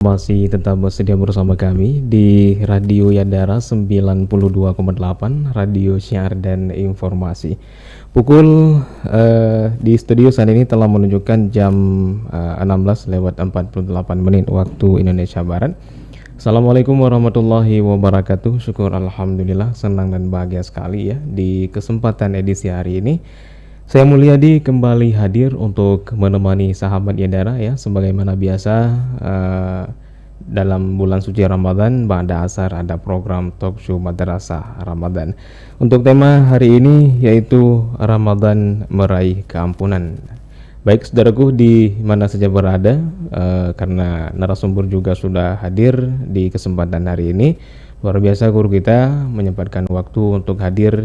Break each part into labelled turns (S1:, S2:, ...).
S1: Masih tetap bersedia bersama kami di Radio Yadara 92,8 Radio Syiar dan Informasi. Pukul di studio saat ini telah menunjukkan jam 16:48 waktu Indonesia Barat. Assalamualaikum warahmatullahi wabarakatuh. Syukur alhamdulillah, senang dan bahagia sekali ya di kesempatan edisi hari ini. Saya Mulyadi kembali hadir untuk menemani sahabat Yadara ya, sebagaimana biasa dalam bulan suci Ramadan, ba'da asar ada program talk show Madrasah Ramadan. Untuk tema hari ini yaitu Ramadan Meraih Keampunan. Baik saudaraku di mana saja berada, karena narasumber juga sudah hadir di kesempatan hari ini. Luar biasa guru kita menyempatkan waktu untuk hadir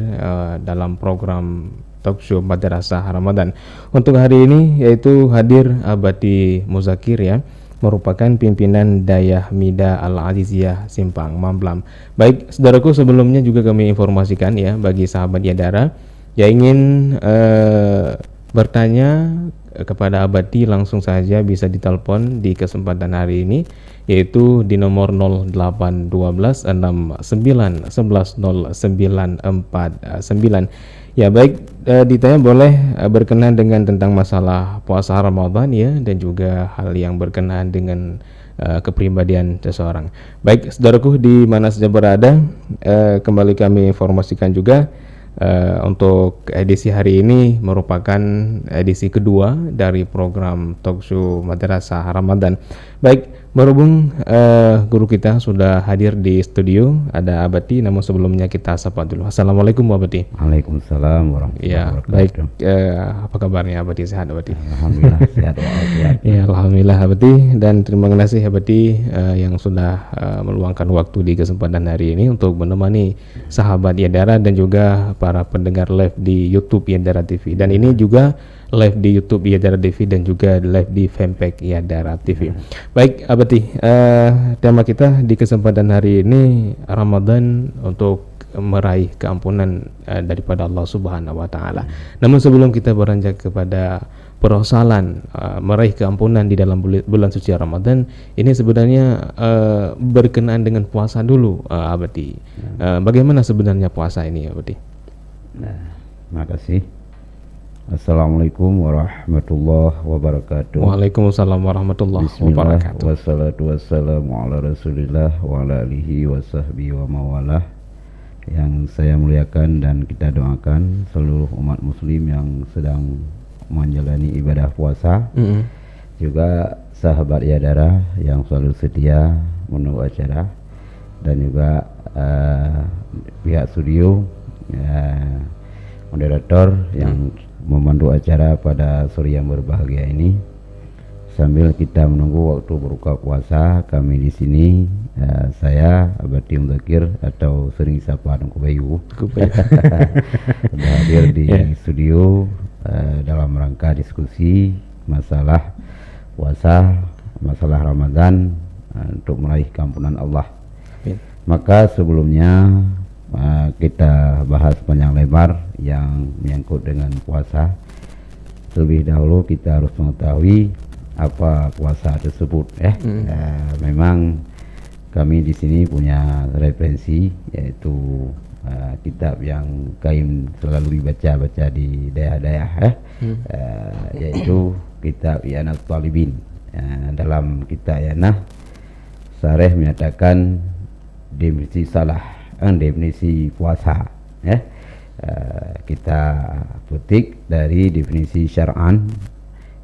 S1: dalam program talk show Madrasah Ramadan. Untuk hari ini yaitu hadir Abati Muzakir ya, merupakan pimpinan Dayah Mida Al-Aziziyah Simpang Mamblam. Baik saudaraku, sebelumnya juga kami informasikan ya bagi sahabat Yadara yang ingin bertanya kepada Abati, langsung saja bisa ditelepon di kesempatan hari ini yaitu di nomor 0812 69 11 0949. Ya baik, ditanya boleh berkenan dengan tentang masalah puasa Ramadan ya, dan juga hal yang berkenaan dengan kepribadian seseorang. Baik saudaraku di mana saja berada, kembali kami informasikan juga untuk edisi hari ini merupakan edisi kedua dari program talk show Madrasah Ramadan. Baik, berhubung guru kita sudah hadir di studio, ada Abati, namun sebelumnya kita sapa dulu. Assalamualaikum Abati.
S2: Waalaikumsalam warahmatullahi wabarakatuh.
S1: Baik, apa kabarnya Abati? Sehat Abati?
S2: Alhamdulillah sehat walafiat.
S1: Ya, alhamdulillah Abati, dan terima kasih Abati yang sudah meluangkan waktu di kesempatan hari ini untuk menemani sahabat Yadara dan juga para pendengar live di YouTube Yadara TV. Dan ini juga live di YouTube Yadara TV dan juga live di fanpage Yadara TV. Baik Abati, tema kita di kesempatan hari ini Ramadan untuk meraih keampunan daripada Allah Subhanahu wa taala. Namun sebelum kita beranjak kepada persoalan meraih keampunan di dalam bulan suci Ramadan, ini sebenarnya berkenaan dengan puasa dulu Abati. Bagaimana sebenarnya puasa ini Abati?
S2: Nah, makasih. Assalamualaikum warahmatullahi wabarakatuh.
S1: Waalaikumsalam warahmatullahi wabarakatuh.
S2: Wassalatu wassalamu ala rasulillah wa ala alihi wa sahbihi wa mawalah. Yang saya muliakan dan kita doakan seluruh umat muslim yang sedang menjalani ibadah puasa, juga sahabat Yadara yang selalu setia menunggu acara, dan juga pihak studio, moderator yang memandu acara pada sore yang berbahagia ini. Sambil kita menunggu waktu berbuka puasa, kami di sini, saya Abati Muzakir atau sering disapa Kubayu, sudah hadir di studio dalam rangka diskusi masalah puasa, masalah Ramadan untuk meraih keampunan Allah. Maka sebelumnya kita bahas panjang lebar yang menyangkut dengan puasa. Terlebih dahulu kita harus mengetahui apa puasa tersebut ya. Memang kami di sini punya referensi, yaitu kitab yang kaim selalu dibaca di daerah-daerah yaitu kitab I'anat Talibin. Dalam kitab I'anah, Syarih menyatakan definisi definisi puasa ya. Kita petik dari definisi syar'an,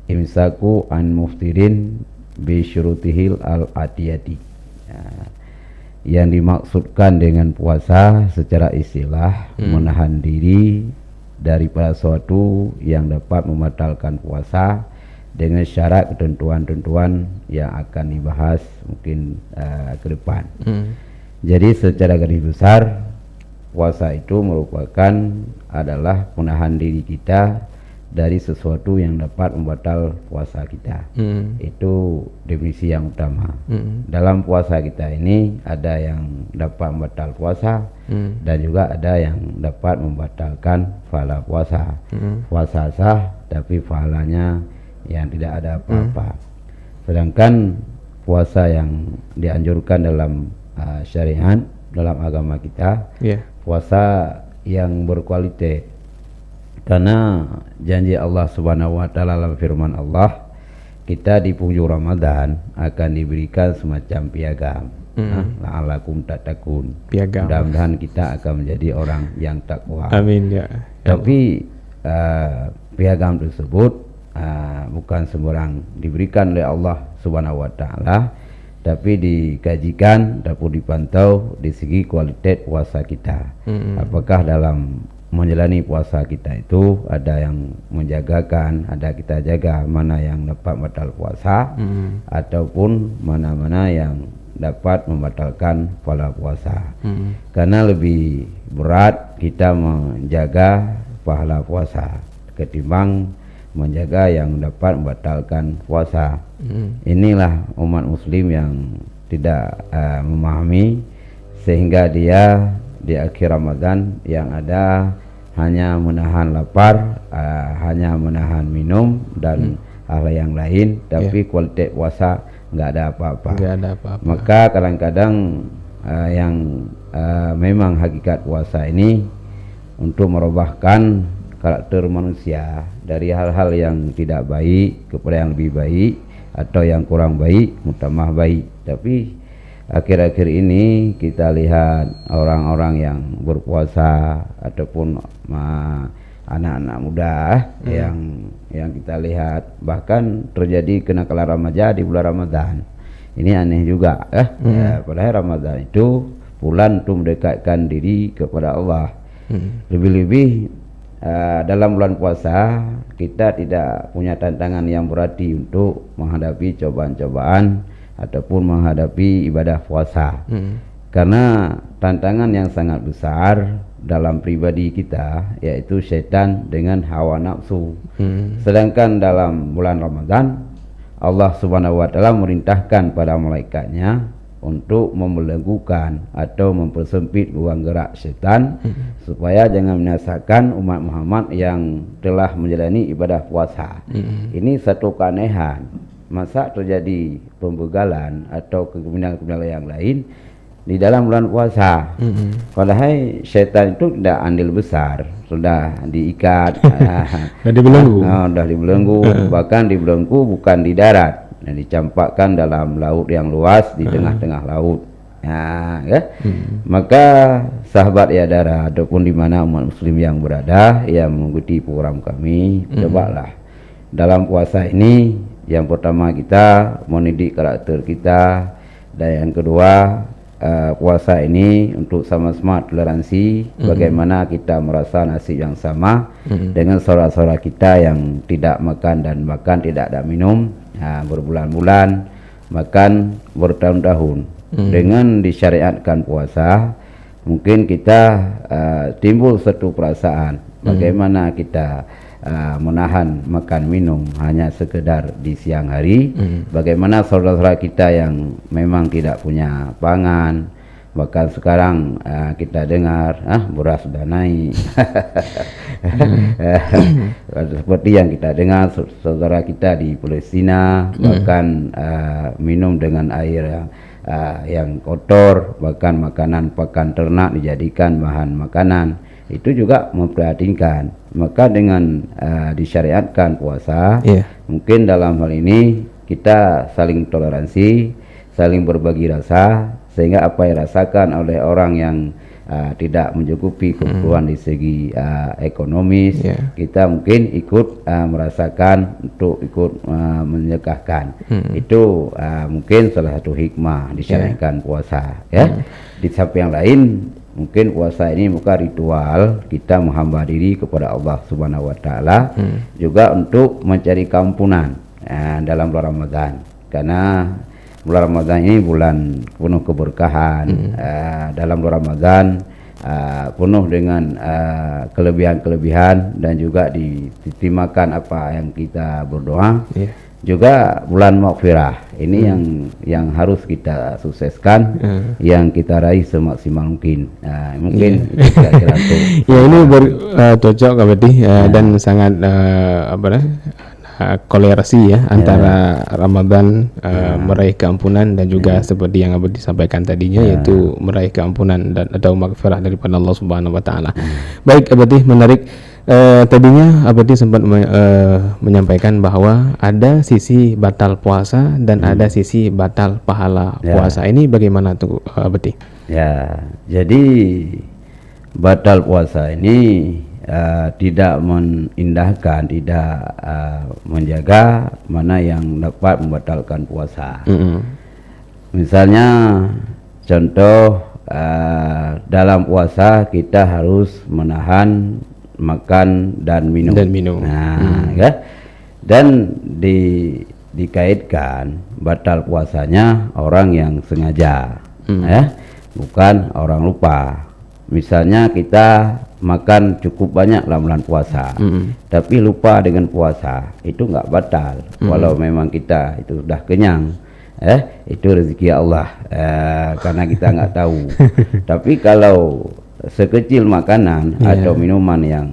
S2: imsaku an muftirin bi syurutihil al-atiyati. Yang dimaksudkan dengan puasa secara istilah menahan diri daripada sesuatu yang dapat membatalkan puasa dengan syarat ketentuan-ketentuan yang akan dibahas mungkin ke depan. Jadi secara garis besar, puasa itu merupakan adalah menahan diri kita dari sesuatu yang dapat membatal puasa kita. Itu definisi yang utama. Dalam puasa kita ini ada yang dapat membatal puasa, dan juga ada yang dapat membatalkan pahala puasa. Puasa sah tapi pahalanya yang tidak ada apa-apa. Sedangkan puasa yang dianjurkan dalam syariat, dalam agama kita, puasa yang berkualitas. Karena janji Allah Subhanahu wa taala dalam firman Allah, kita di penghujung Ramadan akan diberikan semacam piagam. La'alakum tattaqun. Mudah-mudahan kita akan menjadi orang yang takwa.
S1: Amin ya.
S2: Tapi piagam tersebut bukan sembarang diberikan oleh Allah Subhanahu wa taala, tapi dikajikan ataupun dipantau di segi kualitas puasa kita. Apakah dalam menjalani puasa kita itu ada yang menjagakan, ada kita jaga mana yang dapat batal puasa, ataupun mana-mana yang dapat membatalkan pahala puasa. Karena lebih berat kita menjaga pahala puasa ketimbang menjaga yang dapat membatalkan puasa. Inilah umat muslim yang tidak memahami, sehingga dia di akhir Ramadan yang ada hanya menahan lapar, hanya menahan minum dan hal yang lain, tapi kualitas puasa nggak ada apa-apa. Maka kadang-kadang yang memang hakikat puasa ini untuk merubahkan karakter manusia dari hal-hal yang tidak baik kepada yang lebih baik, atau yang kurang baik mutamah baik. Tapi akhir-akhir ini kita lihat orang-orang yang berpuasa ataupun anak-anak muda yang kita lihat bahkan terjadi kenakalan remaja di bulan Ramadan. Ini aneh juga ya, padahal Ramadan itu bulan untuk mendekatkan diri kepada Allah. Lebih-lebih dalam bulan puasa kita tidak punya tantangan yang berarti untuk menghadapi cobaan-cobaan ataupun menghadapi ibadah puasa. Karena tantangan yang sangat besar dalam pribadi kita yaitu syaitan dengan hawa nafsu. Sedangkan dalam bulan Ramadan Allah Subhanahu wa taala merintahkan pada malaikatnya untuk membelenggukan atau mempersempit ruang gerak syaitan supaya jangan menyaksikan umat Muhammad yang telah menjalani ibadah puasa. Ini satu keanehan. Masa terjadi pembegalan atau kemudian yang lain di dalam bulan puasa. Padahal syaitan itu tidak andil besar, sudah diikat,
S1: sudah dibelenggu.
S2: Sudah dibelenggu, bahkan dibelenggu bukan di darat, dan dicampakkan dalam laut yang luas di tengah-tengah laut. Maka sahabat Yadara ataupun di mana umat muslim yang berada yang mengikuti program kami, cobalah dalam puasa ini. Yang pertama kita mendidik karakter kita, dan yang kedua puasa ini untuk sama-sama toleransi, bagaimana kita merasa nasib yang sama dengan saudara-saudara kita yang tidak makan dan bahkan tidak ada minum berbulan-bulan, bahkan bertahun-tahun. Dengan disyariatkan puasa, mungkin kita timbul satu perasaan bagaimana kita menahan makan minum hanya sekedar di siang hari. Bagaimana saudara-saudara kita yang memang tidak punya pangan, bahkan sekarang kita dengar beras sudah naik. Seperti yang kita dengar saudara kita di Palestina bahkan minum dengan air yang kotor, bahkan makanan pakan ternak dijadikan bahan makanan. Itu juga memprihatinkan. Maka dengan disyariatkan puasa, mungkin dalam hal ini kita saling toleransi, saling berbagi rasa, sehingga apa yang dirasakan oleh orang yang tidak mencukupi kebutuhan di segi ekonomis, kita mungkin ikut merasakan untuk ikut menyekahkan. Itu mungkin salah satu hikmah disyariatkan puasa. Di samping yang lain, mungkin puasa ini bukan ritual kita menghamba diri kepada Allah Subhanahu wa taala, juga untuk mencari keampunan dalam bulan Ramadan. Karena bulan Ramadan ini bulan penuh keberkahan. Dalam bulan Ramadan penuh dengan kelebihan-kelebihan dan juga ditimakan apa yang kita berdoa. Juga bulan maghfirah ini yang harus kita sukseskan, yang kita raih semaksimal mungkin. Mungkin kira-kira itu.
S1: Ya, ini cocok berarti dan sangat kolerasi ya antara Ramadan meraih keampunan dan juga seperti yang Abadi sampaikan tadinya yaitu meraih keampunan dan atau maghfirah daripada Allah Subhanahu wa taala. Baik Abadi, menarik. Tadinya Abadi sempat menyampaikan bahwa ada sisi batal puasa dan ada sisi batal pahala puasa. Ini bagaimana tuh Abadi?
S2: Ya, jadi batal puasa ini tidak menindahkan, tidak menjaga mana yang dapat membatalkan puasa. Misalnya contoh dalam puasa kita harus menahan makan dan minum. Nah, ya. Dan dikaitkan batal puasanya orang yang sengaja, ya, bukan orang lupa. Misalnya kita makan cukup banyak dalam bulan puasa, tapi lupa dengan puasa, itu nggak batal. Walau memang kita itu sudah kenyang, itu rezeki Allah, karena kita nggak tahu. Tapi kalau sekecil makanan atau minuman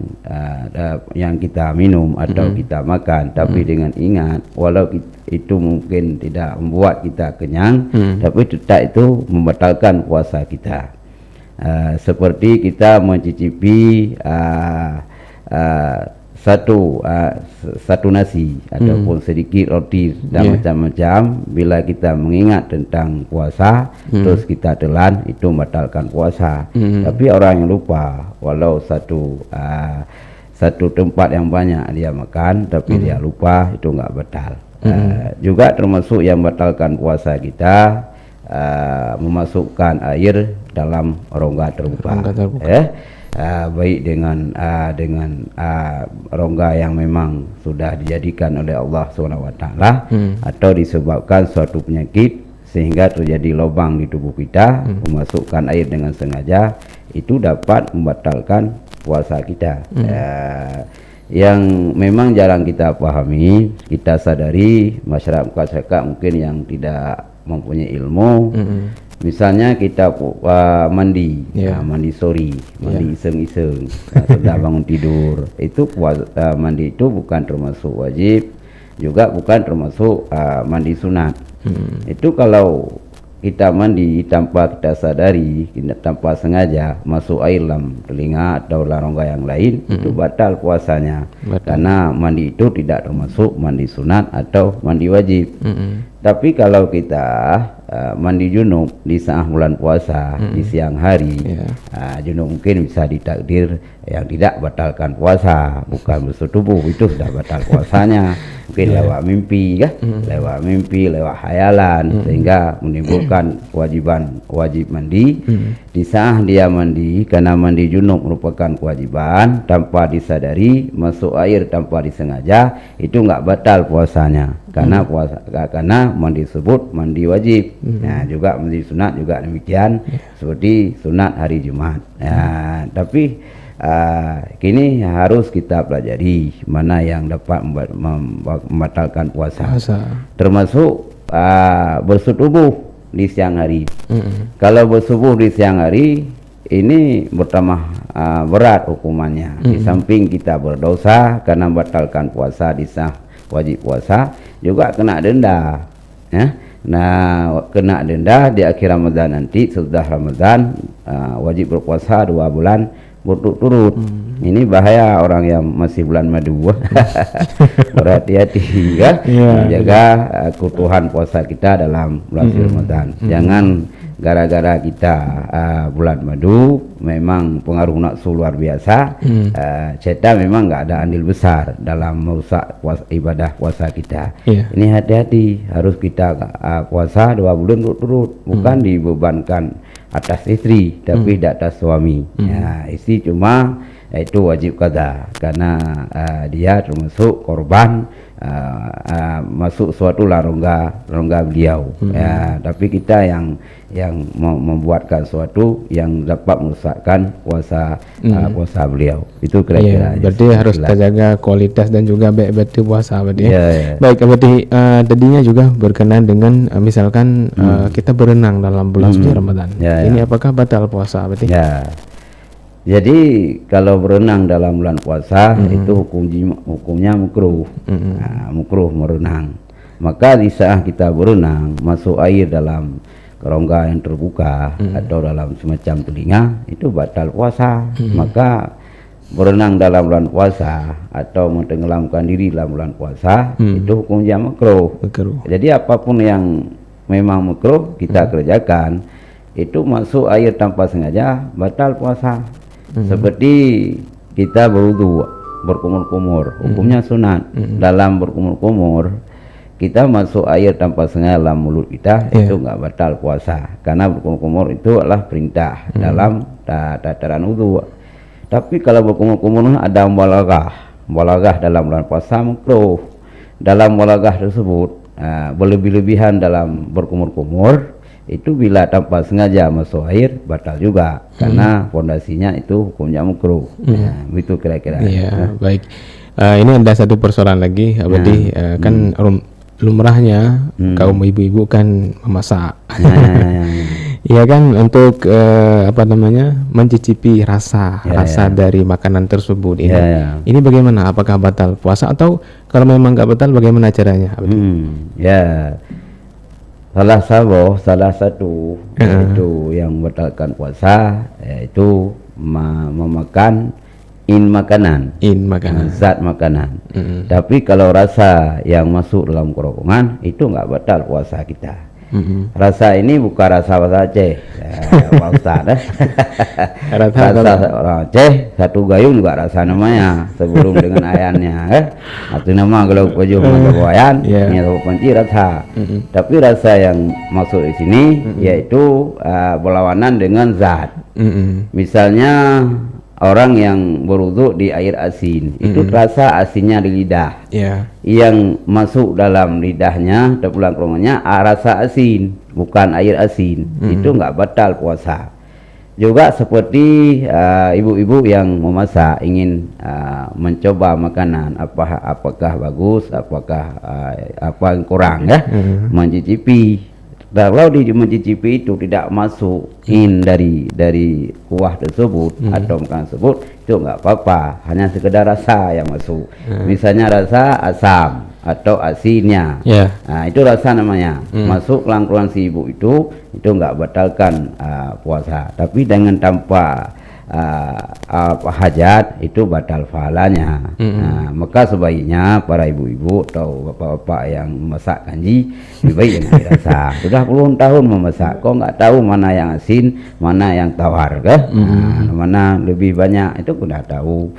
S2: yang kita minum atau kita makan, tapi dengan ingat, walau itu mungkin tidak membuat kita kenyang, tapi tetap itu membatalkan puasa kita. Seperti kita mencicipi satu nasi ataupun sedikit roti dan macam-macam, bila kita mengingat tentang puasa terus kita telan, itu membatalkan puasa. Tapi orang yang lupa, walau satu tempat yang banyak dia makan tapi dia lupa, itu enggak batal. Juga termasuk yang membatalkan puasa kita, memasukkan air dalam rongga terbuka. Baik dengan rongga yang memang sudah dijadikan oleh Allah SWT, atau disebabkan suatu penyakit sehingga terjadi lubang di tubuh kita, memasukkan air dengan sengaja, itu dapat membatalkan puasa kita. Yang memang jarang kita pahami, kita sadari, masyarakat mungkin yang tidak mempunyai ilmu, misalnya kita mandi, mandi sore, mandi iseng-iseng, setelah bangun tidur, itu mandi itu bukan termasuk wajib, juga bukan termasuk mandi sunat. Itu kalau kita mandi tanpa kita sadari, tanpa sengaja masuk air dalam telinga atau dalam rongga yang lain, itu batal puasanya. Karena mandi itu tidak termasuk mandi sunat atau mandi wajib. Tapi kalau kita mandi junub di saat bulan puasa, di siang hari, junub mungkin bisa ditakdir yang tidak batalkan puasa, bukan bersetubuh, itu sudah batal puasanya. Mungkin lewat mimpi, lewat mimpi, lewat hayalan, sehingga menimbulkan kewajiban wajib mandi. Di saat dia mandi, karena mandi junub merupakan kewajiban, tanpa disadari masuk air tanpa disengaja, itu enggak batal puasanya. Karena mandi tersebut mandi wajib. Nah, juga mandi sunat juga demikian, seperti sunat hari Jumat. Tapi kini harus kita pelajari mana yang dapat membatalkan puasa. Termasuk bersetubuh di siang hari. Kalau bersetubuh di siang hari, ini bertambah berat hukumannya. Di samping kita berdosa karena membatalkan puasa di sah wajib puasa, juga kena denda. Nah, kena denda di akhir Ramadan nanti. Setelah Ramadan wajib berpuasa 2 bulan berturut-turut. Ini bahaya orang yang masih bulan madu. Berhati-hati ya, menjaga keutuhan puasa kita dalam bulan Ramadan. Jangan gara-gara kita bulan madu memang pengaruh nafsu luar biasa, setan memang nggak ada andil besar dalam merusak ibadah puasa kita. Ini hati-hati, harus kita puasa 2 bulan berturut-turut, bukan dibebankan atas istri tapi di atas suami. Istri cuma itu wajib qada karena dia termasuk korban masuk suatu rongga beliau. Tapi kita yang membuatkan suatu yang dapat merusakkan puasa beliau. Itu kira-kira.
S1: Berarti harus terjaga kualitas dan juga betul puasa berarti. Baik, berarti tadinya juga berkenaan dengan misalkan kita berenang dalam bulan suci Ramadan. Ini apakah batal puasa berarti?
S2: Jadi kalau berenang dalam bulan puasa itu hukumnya makruh. Makruh merenang. Maka di saat kita berenang masuk air dalam kerongga yang terbuka atau dalam semacam telinga itu batal puasa. Maka berenang dalam bulan puasa atau mentenggelamkan diri dalam bulan puasa itu hukumnya makruh. Jadi apapun yang memang makruh kita kerjakan itu masuk air tanpa sengaja batal puasa. Seperti kita berwudu berkumur-kumur, hukumnya sunat. Dalam berkumur-kumur kita masuk air tanpa sengaja dalam mulut kita itu nggak batal puasa, karena berkumur-kumur itu adalah perintah dalam tataran wudu. Tapi kalau berkumur-kumur ada mubalagah dalam bulan puasa makruh. Dalam mubalagah tersebut berlebih-lebihan dalam berkumur-kumur itu bila tanpa sengaja masuk air batal juga, karena fondasinya itu hukumnya makruh. Begitu kira-kira.
S1: Baik. Ini ada satu persoalan lagi, Abadi. Kan lumrahnya kaum ibu-ibu kan memasak. Iya kan, untuk mencicipi rasa dari makanan tersebut ini. Ini bagaimana? Apakah batal puasa atau kalau memang nggak batal bagaimana caranya? Salah satu itu yang membatalkan puasa yaitu memakan makanan, zat makanan. Tapi kalau rasa yang masuk dalam kerongkongan itu nggak batal puasa kita. Rasa ini bukan rasa Aceh, Pak Ustaz. Rasa orang Aceh satu gayung juga rasa namanya sebelum dengan ayannya. Atau nama kalau kujuh menggawayan, ini panci rasa. Tapi rasa yang masuk di sini yaitu berlawanan dengan zat. Misalnya orang yang berwudu di air asin itu rasa asinnya di lidah, yang masuk dalam lidahnya dan pulang ke rumahnya rasa asin, bukan air asin. Itu nggak batal puasa. Juga seperti ibu-ibu yang memasak ingin mencoba makanan apakah bagus, apakah apa yang kurang mencicipi. Kalau mencicipi itu tidak masuk dari kuah tersebut atau makanan tersebut, itu nggak apa-apa, hanya sekedar rasa yang masuk. Misalnya rasa asam atau asinnya, itu rasa namanya masuk kelang-kelang si ibu itu nggak batalkan puasa. Tapi dengan tanpa hajat itu batal pahalanya. Maka sebaiknya para ibu-ibu atau bapak-bapak yang memasak kanji lebih baik jangan dirasa. Sudah puluhan tahun memasak, kok nggak tahu mana yang asin, mana yang tawar, mana lebih banyak itu sudah tahu.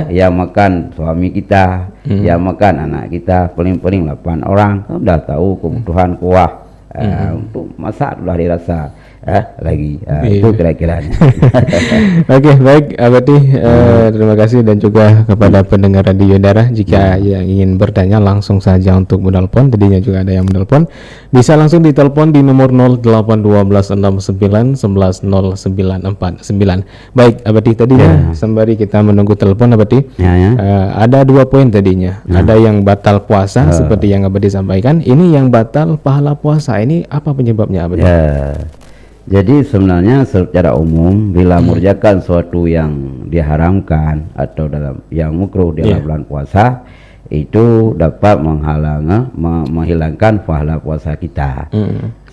S1: Yang makan suami kita, yang makan anak kita, paling-paling 8 orang, sudah tahu kebutuhan kuah. Untuk masak sudah dirasa. Itu kira-kiranya. Oke, baik Abadi, terima kasih, dan juga kepada pendengar Radio Darah, jika yang ingin bertanya langsung saja untuk menelpon, tadinya juga ada yang menelpon, bisa langsung ditelepon di nomor 081269110949. Baik Abadi, tadinya sembari kita menunggu telepon Abadi, ada 2 poin tadinya. Ada yang batal puasa seperti yang Abadi sampaikan, ini yang batal pahala puasa, ini apa penyebabnya Abadi?
S2: Jadi sebenarnya secara umum bila mengerjakan suatu yang diharamkan atau dalam yang makruh dalam bulan puasa itu dapat menghilangkan pahala puasa kita.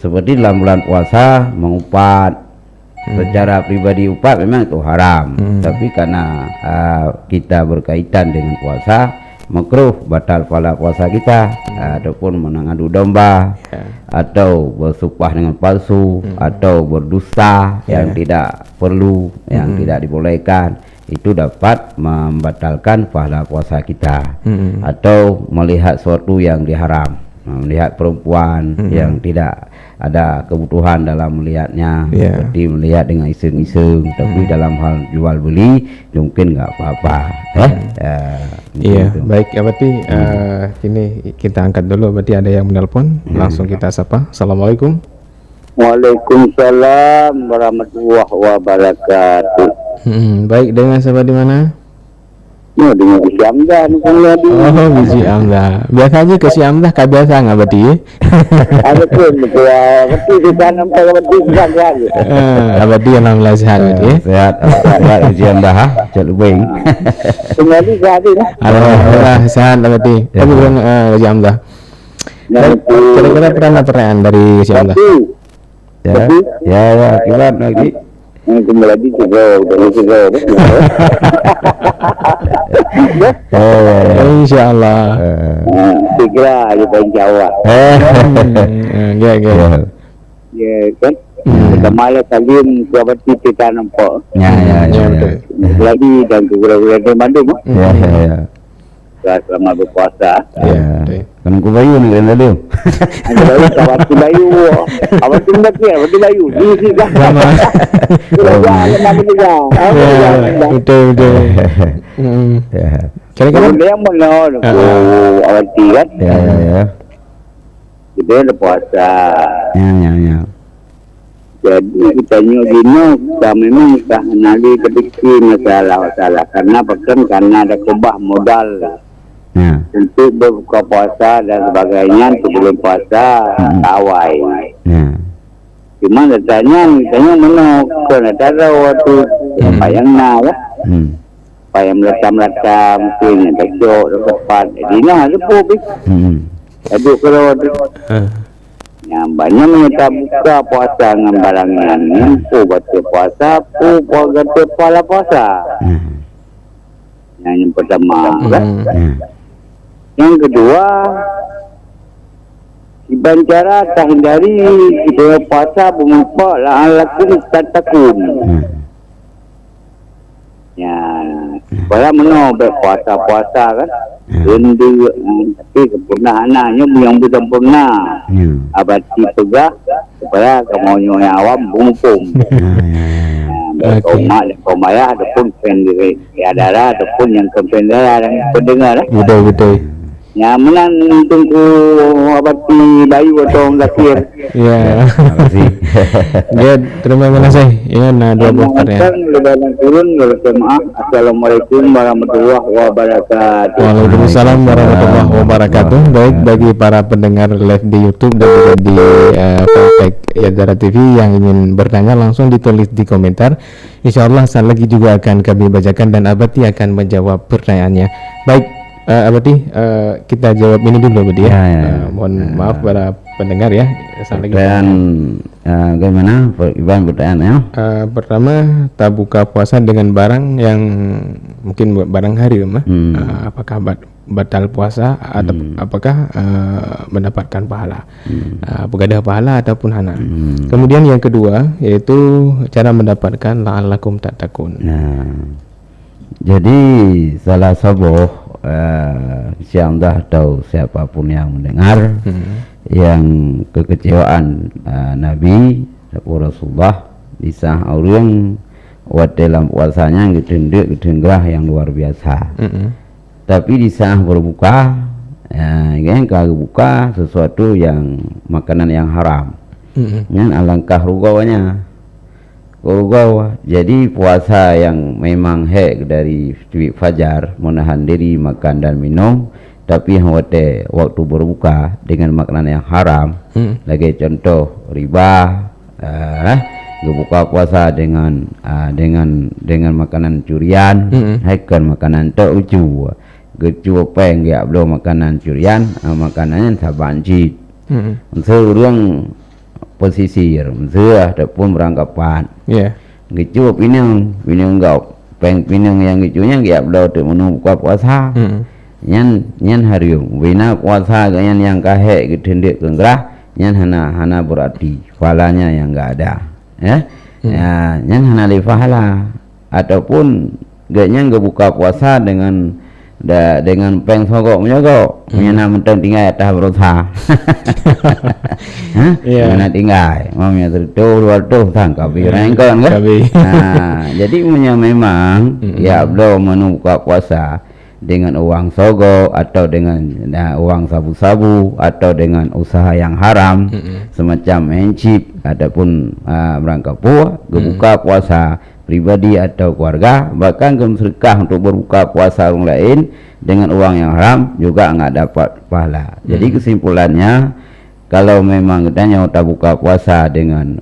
S2: Seperti dalam bulan puasa mengupat, secara pribadi upat memang itu haram. Tapi karena kita berkaitan dengan puasa, makruh batal pahala puasa kita, ataupun mengadu domba, atau bersumpah dengan palsu, atau berdusta yang tidak perlu, yang tidak dibolehkan, itu dapat membatalkan pahala puasa kita. Atau melihat sesuatu yang diharam, melihat perempuan yang tidak ada kebutuhan dalam melihatnya, seperti melihat dengan iseng-iseng, tapi dalam hal jual beli mungkin nggak apa-apa.
S1: Baik Abadi, ini kita angkat dulu. Berarti ada yang menelpon, langsung kita sapa. Assalamualaikum.
S3: Waalaikumsalam warahmatullahi wabarakatuh.
S1: Baik, dengan siapa di mana?
S3: No, dengan Isyamda misalnya di.
S1: Oh, biji amdah. Biasanya ke si amdah kak biasa nggak berarti?
S3: Ada pun gua berarti di sana berarti sehat lagi.
S1: Berarti alhamdulillah sehat berarti.
S2: Sehat, sehat ujian dah, cek wing.
S3: Kembali saat ini.
S1: Alhamdulillah sehat berarti.
S2: Ya.
S1: Tapi bukan si amdah. Kira-kira pertanyaan dari si amdah.
S2: Ya, akibat lagi.
S3: Kembali lagi juga dari juga.
S1: Insya Allah.
S3: Segera aja pengen jawab.
S1: Ya.
S3: Ya kan. Kita malah salim berarti kita nampak.
S2: Ya.
S3: Lagi dan gula-gula di Bandung.
S2: Ya.
S3: Selama berpuasa.
S2: Ya. Kan ku bayu ni kan dulu.
S3: Awak tu bayu. Awak tu bayu. Di sini
S1: Sama. Betul.
S2: Ya.
S1: Kira-kira
S3: dia mana awak tiga.
S2: Ya.
S3: Kita ada puasa.
S2: Ya.
S3: Jadi kita gini kita memang kita nali kediki masalah karena bahkan karena ada kubah modal
S2: Ya.
S3: untuk berbuka puasa dan sebagainya sebelum puasa awai.
S2: Ya.
S3: Cuma datanya mana kena ada waktu payang lah, payang meletam mungkin besok tepat. Jadi ada pun. Aduh kalau ya, banyak kita buka puasa dengan barangan pu baca puasa pu baca kepala puasa. Yang pertama yang kedua iban cara tak hindari kita puasa mengumpat la'alakum tattaqun. Ya, kalau menobek puasa-puasa kan rindu tapi kesempurnaannya yang belum sempurna abadi pegah supaya kamu yang awam bungkum mak dan kaum ayah ataupun pendiri darah ataupun yang kependara dan pendengar
S1: betul.
S3: ya menang tunggu abadi bayu atau lahir.
S1: Ya.
S2: Terima kasih.
S1: Ya, terima kasih. Ya, dua pertanyaan.
S3: Turun berjemaah. Assalamualaikum warahmatullahi wabarakatuh.
S1: Waalaikumsalam warahmatullahi wabarakatuh. Baik, bagi para pendengar live di YouTube dan juga di Fanpage Yadara TV yang ingin bertanya langsung ditulis di komentar. Insya Allah saat lagi juga akan kami bacakan dan Abati akan menjawab pertanyaannya. Baik, Abati, kita jawab ini dulu Abati ya. Mohon maaf para pendengar ya.
S2: Dan bagaimana Iban pertanyaannya?
S1: Pertama, tak buka puasa dengan barang yang mungkin barang hari mah. Apakah batal puasa atau apakah mendapatkan pahala? Apakah ada pahala ataupun hana? Kemudian yang kedua yaitu cara mendapatkan la'allakum tattaqun.
S2: Jadi salah sebuah Syamdah atau siapapun yang mendengar yang kekecewaan Nabi Rasulullah bisa orang buat dalam puasanya gedengrah yang luar biasa. Tapi di saat berbuka kalau buka sesuatu yang makanan yang haram alangkah rugawanya. Jadi puasa yang memang dari fajar menahan diri makan dan minum, tapi waktu berbuka dengan makanan yang haram, lagi contoh riba, buka puasa dengan makanan curian, haikan makanan ucu peng ya belum makanan curian, makanannya sabanci, seorang pesisir, ataupun beranggapan, gitu pinang pinang yang gitunya nggak belum tu buka puasa, nyan harium, bina puasa ganyan yang kahe gitu dek kengrah, nyan hana berarti falanya yang nggak ada, nyan hana di fahala, ataupun ganyan nggak buka puasa dengan peng sogok menyogok menyana mentang tinggal atas berusaha menyana tinggal mamanya tertuh luar tuh tangkap rengkon kan jadi memang ya belum menubuka puasa dengan uang sogok atau dengan uang sabu-sabu atau dengan usaha yang haram semacam mencip ataupun berangkat buka puasa pribadi atau keluarga, bahkan kamu sedekah untuk berbuka puasa orang lain dengan uang yang haram juga nggak dapat pahala. Jadi kesimpulannya, kalau memang katanya kita buka puasa dengan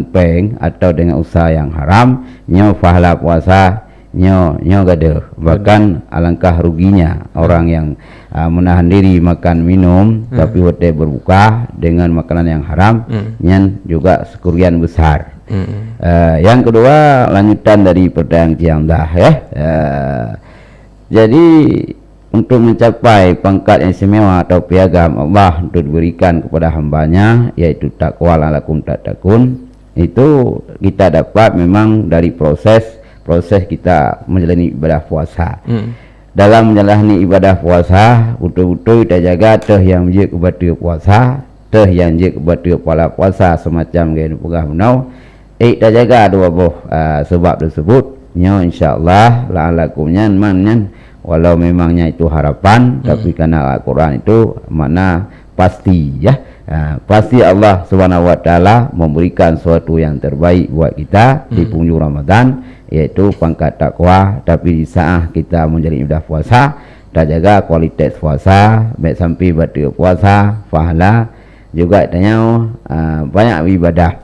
S2: peng atau dengan usaha yang haram, nyo pahala puasa nyo gede. Bahkan alangkah ruginya orang yang menahan diri makan minum tapi waktu berbuka dengan makanan yang haram, nyan juga sekurian besar. Yang kedua, lanjutan dari pertanyaan yang dah ya. Jadi untuk mencapai pangkat yang istimewa atau piagam Allah untuk diberikan kepada hambanya, yaitu takwa lalakum tatakun, itu kita dapat memang dari proses kita menjalani ibadah puasa. Dalam menjalani ibadah puasa, betul-betul kita jaga teh yang je kepada puasa, teh yang je kepada pola puasa semacam gaya pegah menau. Kita jaga dua sebab tersebut, nyo insyaallah la'alakumnya manyan, walau memangnya itu harapan, tapi karena Al-Quran itu makna pasti ya. Pasti Allah Subhanahu wa taala memberikan sesuatu yang terbaik buat kita di penghujung Ramadan, yaitu pangkat takwa. Tapi di saat kita menjalani ibadah puasa, kita jaga kualitas puasa, baik sampai batal puasa, pahala juga tanya banyak ibadah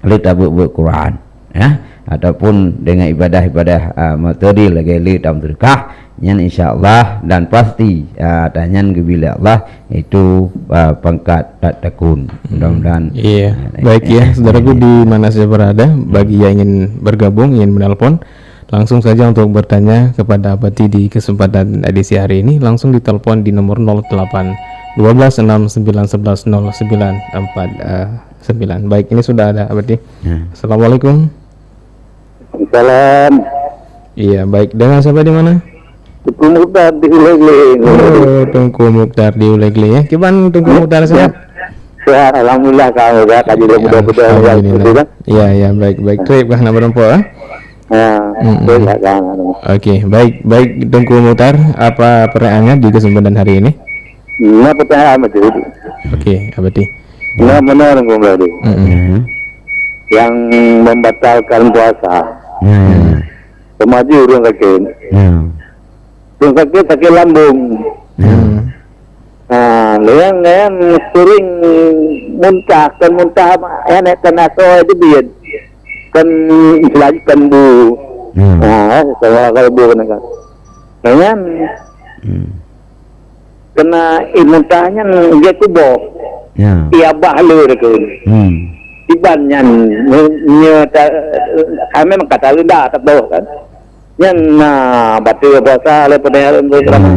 S2: kita buat Quran ya, ataupun dengan ibadah-ibadah materi lagi dalam sedekah, yang insyaallah dan pasti tanya bila Allah itu pangkat tak takun. Mudah-mudahan
S1: baik ya saudaraku di mana saja berada, bagi yang ingin bergabung, ingin menelpon, langsung saja untuk bertanya kepada Abati di kesempatan edisi hari ini, langsung ditelepon di nomor 08 12 69 11 09 49. Baik, ini sudah ada Abati. Assalamualaikum.
S3: Salam.
S1: Iya, baik. Dengan siapa di mana?
S3: Tungku Mukhtar di Ulegli.
S1: Oh, Tungku Mukhtar di Ulegli ya. Gimana Tungku Mukhtar, sehat?
S3: Sehat, alhamdulillah. Kamu dah kaji mudah-mudah.
S1: Iya, baik. Trip kan nama perempuan? Oke, baik Tungku Mukhtar, apa pertanyaannya di kesempatan hari ini?
S3: Pertanyaan betul.
S1: Oke, Abati.
S3: Benar kembali. Yang membatalkan puasa. Kemaju urung kaki. Urung kaki lambung. Yang sering muntah enak tenaga itu biar kan istilahnya kan bu. Kalau bu kan. Dengan kena muntahnya dia kubok. Ia bahlu dekun. Ibannya kami mengkata rendah tak tahu kan. Yang batal puasa oleh pendengaran bersama.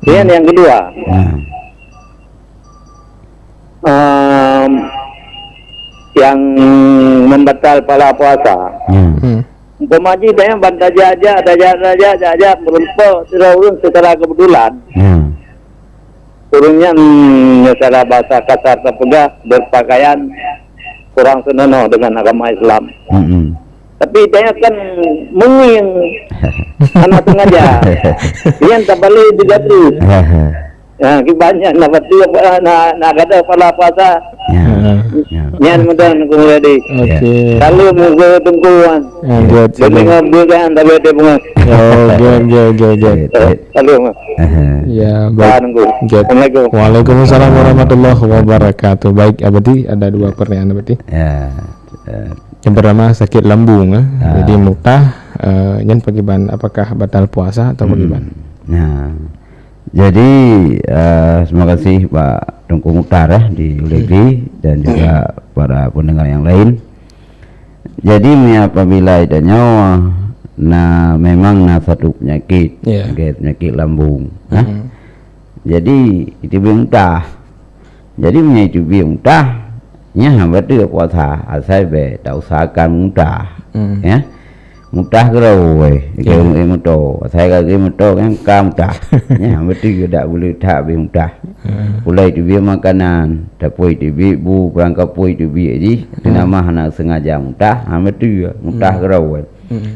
S3: Yang kedua, yang membatal pala puasa. Pemaji dia bantah jajak merempah secara kebetulan. Turunnya secara bahasa kasar terpedah berpakaian kurang senonoh dengan agama Islam. Tapi dia kan mungin anak sengaja. Dia tak balik juga tu. Banyak nak betul nak ada pala puasa. Yang mudah kemudian. Lalu muka tungguan. Dengan bukan tak ada bunga. Lalu.
S1: Ya, baik. Waalaikumsalam warahmatullahi wabarakatuh. Baik, Abati, ada dua pertanyaan Abati. Yang pertama sakit lambung, jadi muntah, yang bagaimana? Apakah batal puasa atau bagaimana?
S2: Jadi terima kasih Pak Tungku Mukhtar di Ulegli dan juga para pendengar yang lain. Jadi apabila ada nyawa, memang satu penyakit, penyakit lambung. Jadi itu muntah. Jadi itu muntah. Betul puasa asal tak usahakan muntah. Ya. Muntah kerau saya kaki muntah kan muntah. Betul tak boleh tak muntah. Mulai itu biar makanan, tapi itu biar bu perangkap itu biar jadi nama anak sengaja muntah. Betul muntah kerau.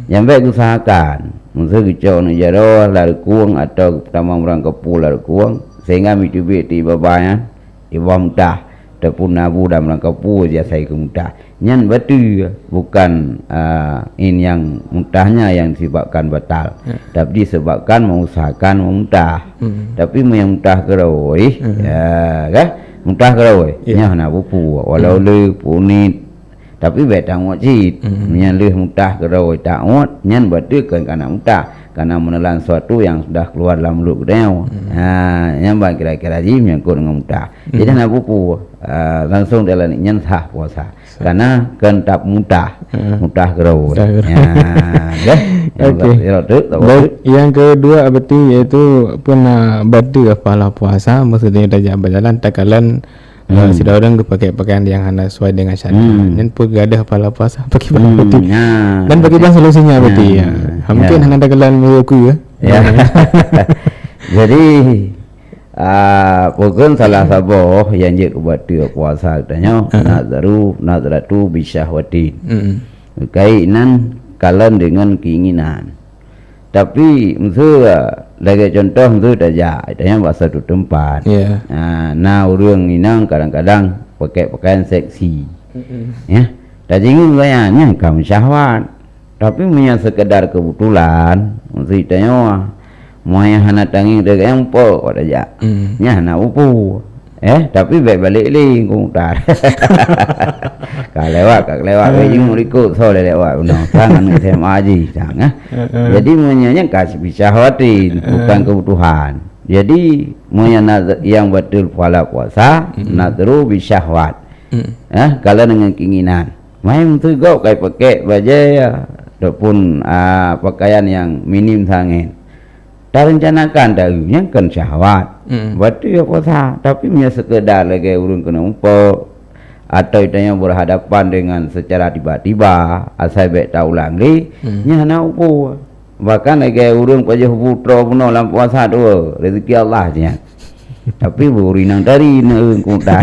S2: Yang baik usahakan musuh kicau negara lari kuang atau pertama merangkap lalu kuang sehingga itu biar tiba banyak ibu muntah. tepun nabu dan melangkapu dia saya kemudah nyan batu bukan in yang mutahnya yang disebabkan batal tapi disebabkan mengusahakan memutah tapi yang mutah kerawai ya kan mutah kerawai nya nak pupu walau le punit tapi betang wajib nyan le mutah kerawai tak ngot nyan batu kan kana mutah karena menelan sesuatu yang sudah keluar dalam mulut dia. Yang bang kira-kira jim yang kurang mudah. Jadi nak buku langsung dalam nyan sah puasa. Karena kentap mudah kerau.
S1: Yang kedua berarti iaitu pernah batu kepala puasa maksudnya dah berjalan takalan sudah orang pakai pakaian yang hanya sesuai dengan syariat. Dan pun gadah kepala puasa pakai berarti. Dan bagi bang solusinya berarti mungkin hanya takalan aku ya.
S2: Jadi pokok salah satu yang je kepada puasa katanya nazaratu bisyahwatin. Kainan kalian dengan keinginan. Tapi mesti lagi contoh mesti saja, yang bahasa tu tempat. Nah orang inang kadang-kadang pakai pakaian seksi. Ya, dah jinggu gayanya kamu syahwat. Tapi punya sekedar kebetulan, mesti tanya mau yang hana tangi dekat yang po pada ja. Nya hana upu. Tapi balik kung tar. Kak lewat jing ikut so lewat unang tangan SMA aji sang. Jadi menyanya kasih syahwatin bukan kebutuhan. Jadi yang betul pola puasa nadru bisyahwat. Kalau dengan keinginan. Main tu kau kai pakai baju ataupun pakaian yang minim sangat. Rencanakan dahulunya kan syahwat. Betul ya puasa, tapi punya sekedar lagi urung kena umpuk atau itanya berhadapan dengan secara tiba-tiba asal baik tahu lagi nya na upu. Bahkan lagi urung paje putra puno dalam puasa tu rezeki Allah nya. Tapi burinang dari neung kuda.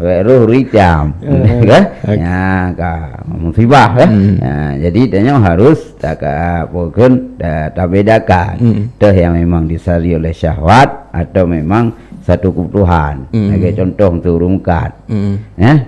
S2: Roh ricam kan ya ka musibah jadi tanya harus tak pokon tak bedakan teh yang memang disari oleh syahwat atau memang satu kebutuhan sebagai contoh untuk rumkat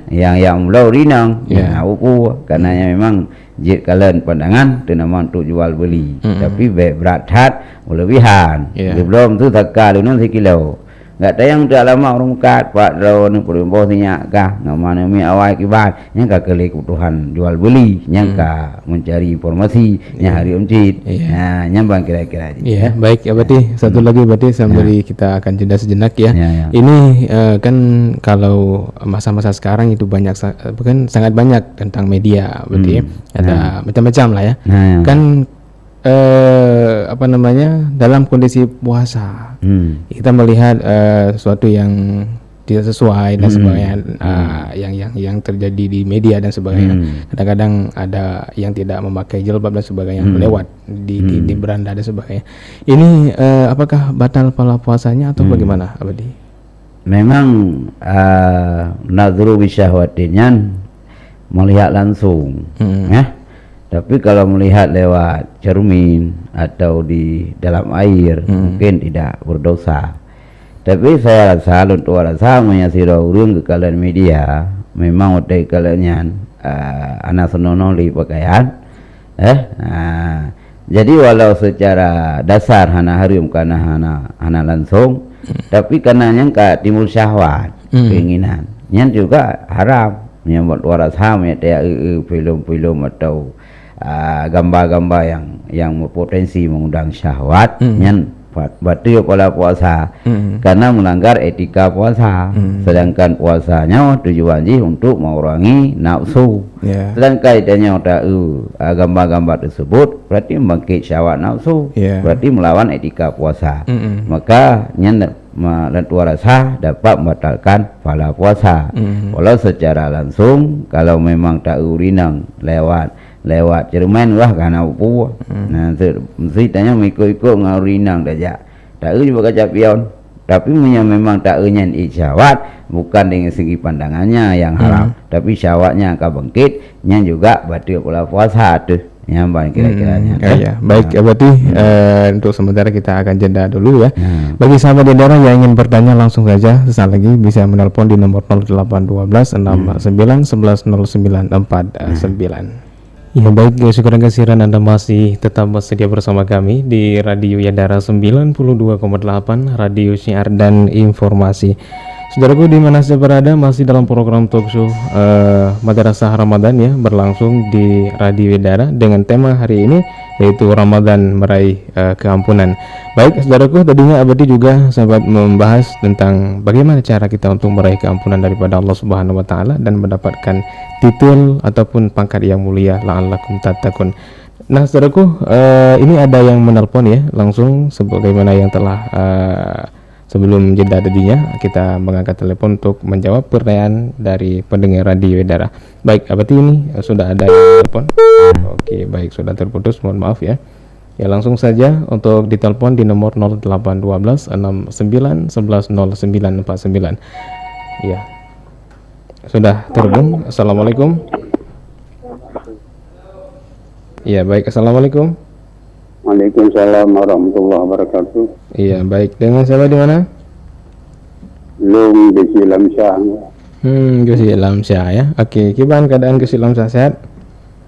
S2: yang mula rinang upu karena memang jik kalian pandangan tu nama untuk jual beli tapi berat hat berlebihan belum tu tak kalau nanti kilo nggak tayang dah lama orang kat pak drone perempuan sinyak kah nggak mana mi awal kibat yang kah keli kebutuhan jual beli yang kah mencari informasi yang hari umcit yang bang kira-kira
S1: baik ya berarti satu lagi berarti sambil kita akan jeda sejenak ya. Ini kan kalau masa-masa sekarang itu banyak bukan sangat banyak tentang media berarti ada macam-macam lah ya kan apa namanya dalam kondisi puasa kita melihat sesuatu yang tidak sesuai dan sebagainya yang terjadi di media dan sebagainya. Kadang-kadang ada yang tidak memakai jilbab dan sebagainya lewat di beranda dan sebagainya. Ini apakah batal pola puasanya atau bagaimana Abadi?
S2: Memang nadru bisyahwatinnya melihat langsung tapi kalau melihat lewat cermin atau di dalam air mungkin tidak berdosa. Tapi saya rasa untuk rasa menyasira urung ke kalian media memang utai kalian anak senono li pakaian jadi walau secara dasar hana harum karena hana langsung tapi karena yang timbul syahwat keinginan yang juga haram menyambut waras ham ya film-film atau gambar-gambar yang berpotensi mengundang syahwat yang batal pola puasa karena melanggar etika puasa sedangkan puasanya tujuannya untuk mengurangi nafsu sedangkan kaidahnya gambar-gambar tersebut berarti membangkit syahwat nafsu berarti melawan etika puasa maka lentua rasa dapat membatalkan pola puasa walau secara langsung kalau memang tak urinang lewat cermin lah karena upu mesti tanya ikut-ikut ngarinang saja tak juga kaca pion tapi memang tak nyen syahwat bukan dengan segi pandangannya yang haram tapi syahwatnya akan bangkit yang juga batal pola puasa tu Ya, Mbak, kira-kiranya.
S1: Ya, baik, berarti untuk sementara kita akan jeda dulu ya. Bagi sahabat Yedara yang ingin bertanya langsung saja sesaat lagi bisa menelpon di nomor 0812 69 11 0949. Ya baik, syukur dan kasihan Anda masih tetap bersedia bersama kami di Radio Yedara 92,8, Radio Syiar dan Informasi. Saudaraku di mana saja berada, masih dalam program talk show Madrasah Ramadan ya, berlangsung di Radio Yedara dengan tema hari ini yaitu Ramadan meraih keampunan. Baik, saudaraku, tadinya Abadi juga sempat membahas tentang bagaimana cara kita untuk meraih keampunan daripada Allah Subhanahu wa taala dan mendapatkan titel ataupun pangkat yang mulia la'allakum tattaqun. Nah, saudaraku, ini ada yang menelpon ya, langsung sebagaimana yang telah sebelum jeda tadinya kita mengangkat telepon untuk menjawab pertanyaan dari pendengar Radio Yedara. Baik, Abadi ini sudah ada yang telepon. Oke, baik, sudah terputus, mohon maaf ya. Ya, langsung saja untuk ditelepon di nomor 0812 69 11 0949. Ya. Sudah terhubung. Assalamualaikum. Ya, baik, assalamualaikum.
S3: Waalaikumsalam warahmatullahi wabarakatuh.
S1: Iya, baik. Dengan siapa di mana?
S3: Lum di Silamsyah.
S1: Gesi Lamsyah ya. Oke, gimana keadaan Gesi Lamsyah, sehat?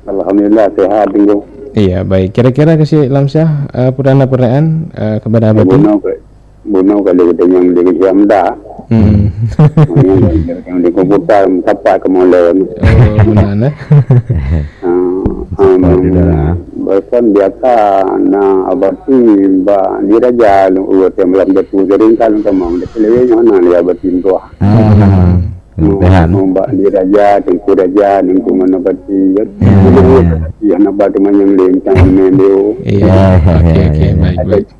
S3: Alhamdulillah sehat minggu.
S1: Iya, baik. Kira-kira Gesi Lamsyah pertanyaan kepada Abadi?
S3: Bunuh kali kita yang di Jamda. Yang di komputer tempat kemudian.
S1: Oh, benar.
S3: Bahkan biasa na abati ba diraja uot yang dalam betul sering kan kemang de telewe mana dia batin doa. Mbak diraja tengku raja nengku mana bati ya na batu yang lain kan mendeu.
S1: Iya, oke, baik.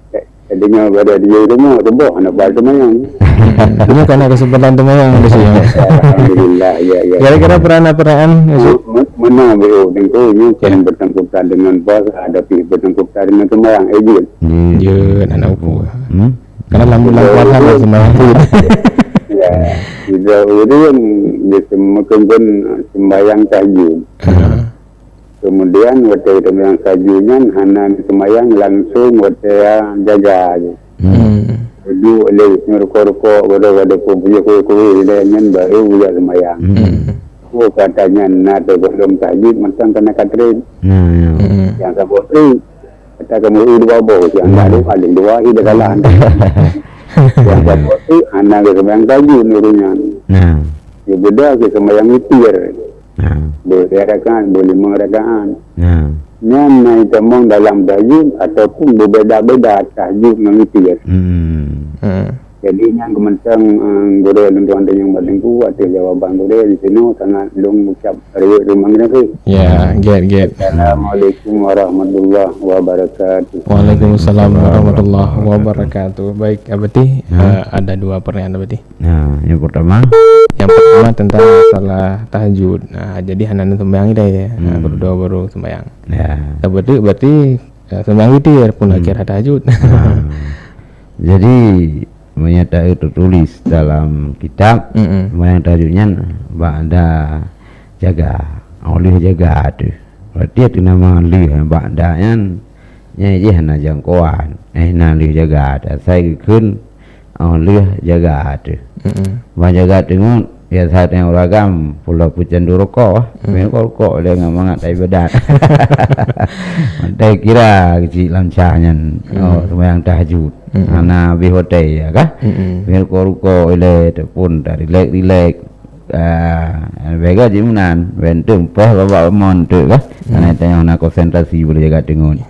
S3: Jadinya pada dia rumah teboh anak batu yang.
S1: Ini karena kesempatan temayang di sini.
S3: Alhamdulillah, ya.
S1: Kira-kira perayaan
S3: mana beliau tentu ini kan bertangkutan dengan bos, hadapi bertangkutan dengan temayang ejil.
S1: Jun, anak upu. Karena lampu puasa lah semayang.
S3: Ya, itu yang disemakan sembayang tahajud. Kemudian waktu temayang tahajudnya, hana sembayang langsung waktu jaga. Dulu oleh merokok ada pun punya kuih lainnya baru buat semayang. Katanya nak belum tahajud macam kena katrin. Yang sabut tu kata kamu dua bos yang baru paling dua hidup kalah. Yang sabut tu anak semayang tahajud nurunya. Ya beda ke semayang witir. Berrakaat boleh mengerakaan. Yang temong dalam tahajud ataupun berbeza-beza tahajud mengitir. Jadi yang kementang guru tuan-tuan yang berlengku atas jawapan guru di sini sangat long ucap riwayat rumah ni.
S1: Ya, get.
S3: Assalamualaikum warahmatullahi wabarakatuh.
S1: Waalaikumsalam warahmatullahi wabarakatuh. Baik, Abadi, ada dua pertanyaan Abadi.
S2: Nah, yang pertama
S1: tentang masalah tahajud. Nah, jadi hanan sembahyang deh ya. Berdoa baru sembahyang. Ya. Berarti sembahyang witir pun akhir tahajud.
S2: Jadi menyatakan tertulis dalam kitab yang tahajudnya ba'da jaga oleh jaga tu. Berarti itu nama li ba'da yang je hana jangkauan na li jaga ada saya kun oleh jaga tu. Jaga tengok ya saat yang ragam pulau pucan duroko merokok oleh ngamangat ibadat. Mantai kira kecil lancahnya sembahyang tahajud ana bihote ya kah merokok oleh pun dari relax vega jimunan bentung peh bawa mon tu kah karena tanya nak konsentrasi boleh jaga tengok.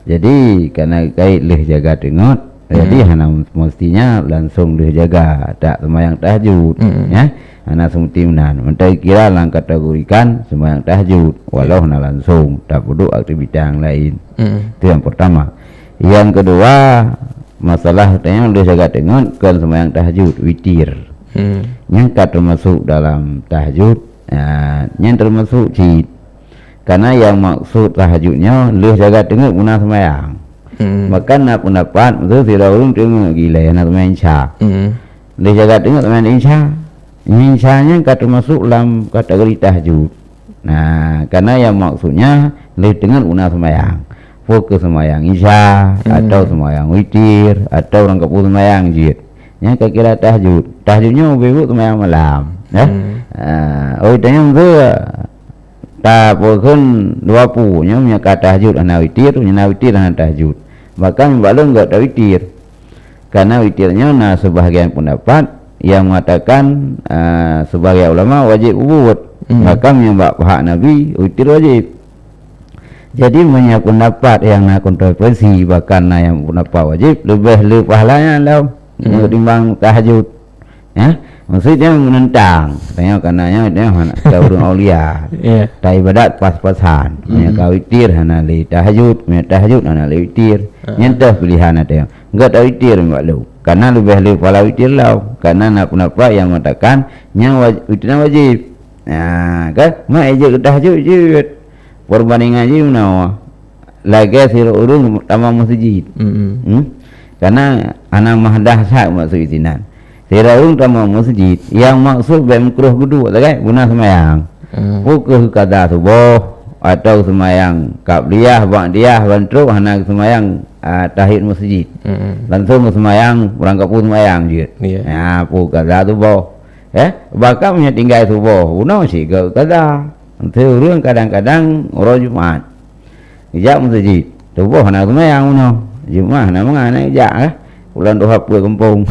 S2: Jadi karena kait leh jaga tengok jadi hana mestinya langsung leh jaga tak sembahyang tahajud ya. Anak semutinan, mentai kira lang kategorikan sembahyang tahajud, walau na langsung tak perlu aktivitas yang lain. Itu yang pertama. Yang kedua, masalah yang udah jaga dengan kan sembahyang tahajud witir. Yang termasuk dalam tahajud, yang termasuk cid. Karena yang maksud tahajudnya lu jaga dengan guna sembahyang. Maka nak pendapat itu tidak ulung tengok gila yang nak sembahyang isya. Lu jaga dengan sembahyang isya. Misalnya termasuk dalam kategori tahajud. Nah, karena yang maksudnya dengan una sembahyang, fokus sembahyang isya atau sembahyang witir atau orang kapul sembahyang jid. Ya kira tahajud. Tahajudnya bebu sembahyang malam, ya. Tanya tu tak pun 20 nya punya kata tahajud ana witir, nya witir ana tahajud. Bahkan balung enggak ada witir. Karena witirnya sebahagian pendapat yang mengatakan sebagai ulama wajib ubud. Maka menyembah pihak Nabi witir wajib. Jadi banyak pendapat yang kontroversi, bahkan yang pendapat wajib lebih pahalanya ketimbang tahajud. Ya, maksudnya menentang. Tanya karenanya dia ada urang aulia. Ta ibadat pas-pasan. Punya witir hana li tahajud, punya tahajud hana li witir. Nyentah pilihan ada. Enggak ada witir enggak lu. Karena lebih pahala witir lau. Karena nak pendapat yang mengatakan yang witirnya wajib. Nah, kan mak aja tahajud je. Perbandingan aja menawa. Lagi sira urung tamam masjid. Karena anak mahdah sak maksud itinan. Sira urung tamam masjid yang maksud makruh kudu tak guna sembahyang. Fokus qada subuh atau sembahyang qabliyah, ba'diyah, bantu hana sembahyang tahiyat masjid. Langsung sembahyang berangkat pun sembahyang je. Ya, fokus qada subuh. Bahkan punya tinggal subuh, guna masih qada. Urung kadang-kadang orang Jumat. Ijak masjid. Subuh hana sembahyang guna. Jumat hana mangana ijak lah. Bulan 20 kampung.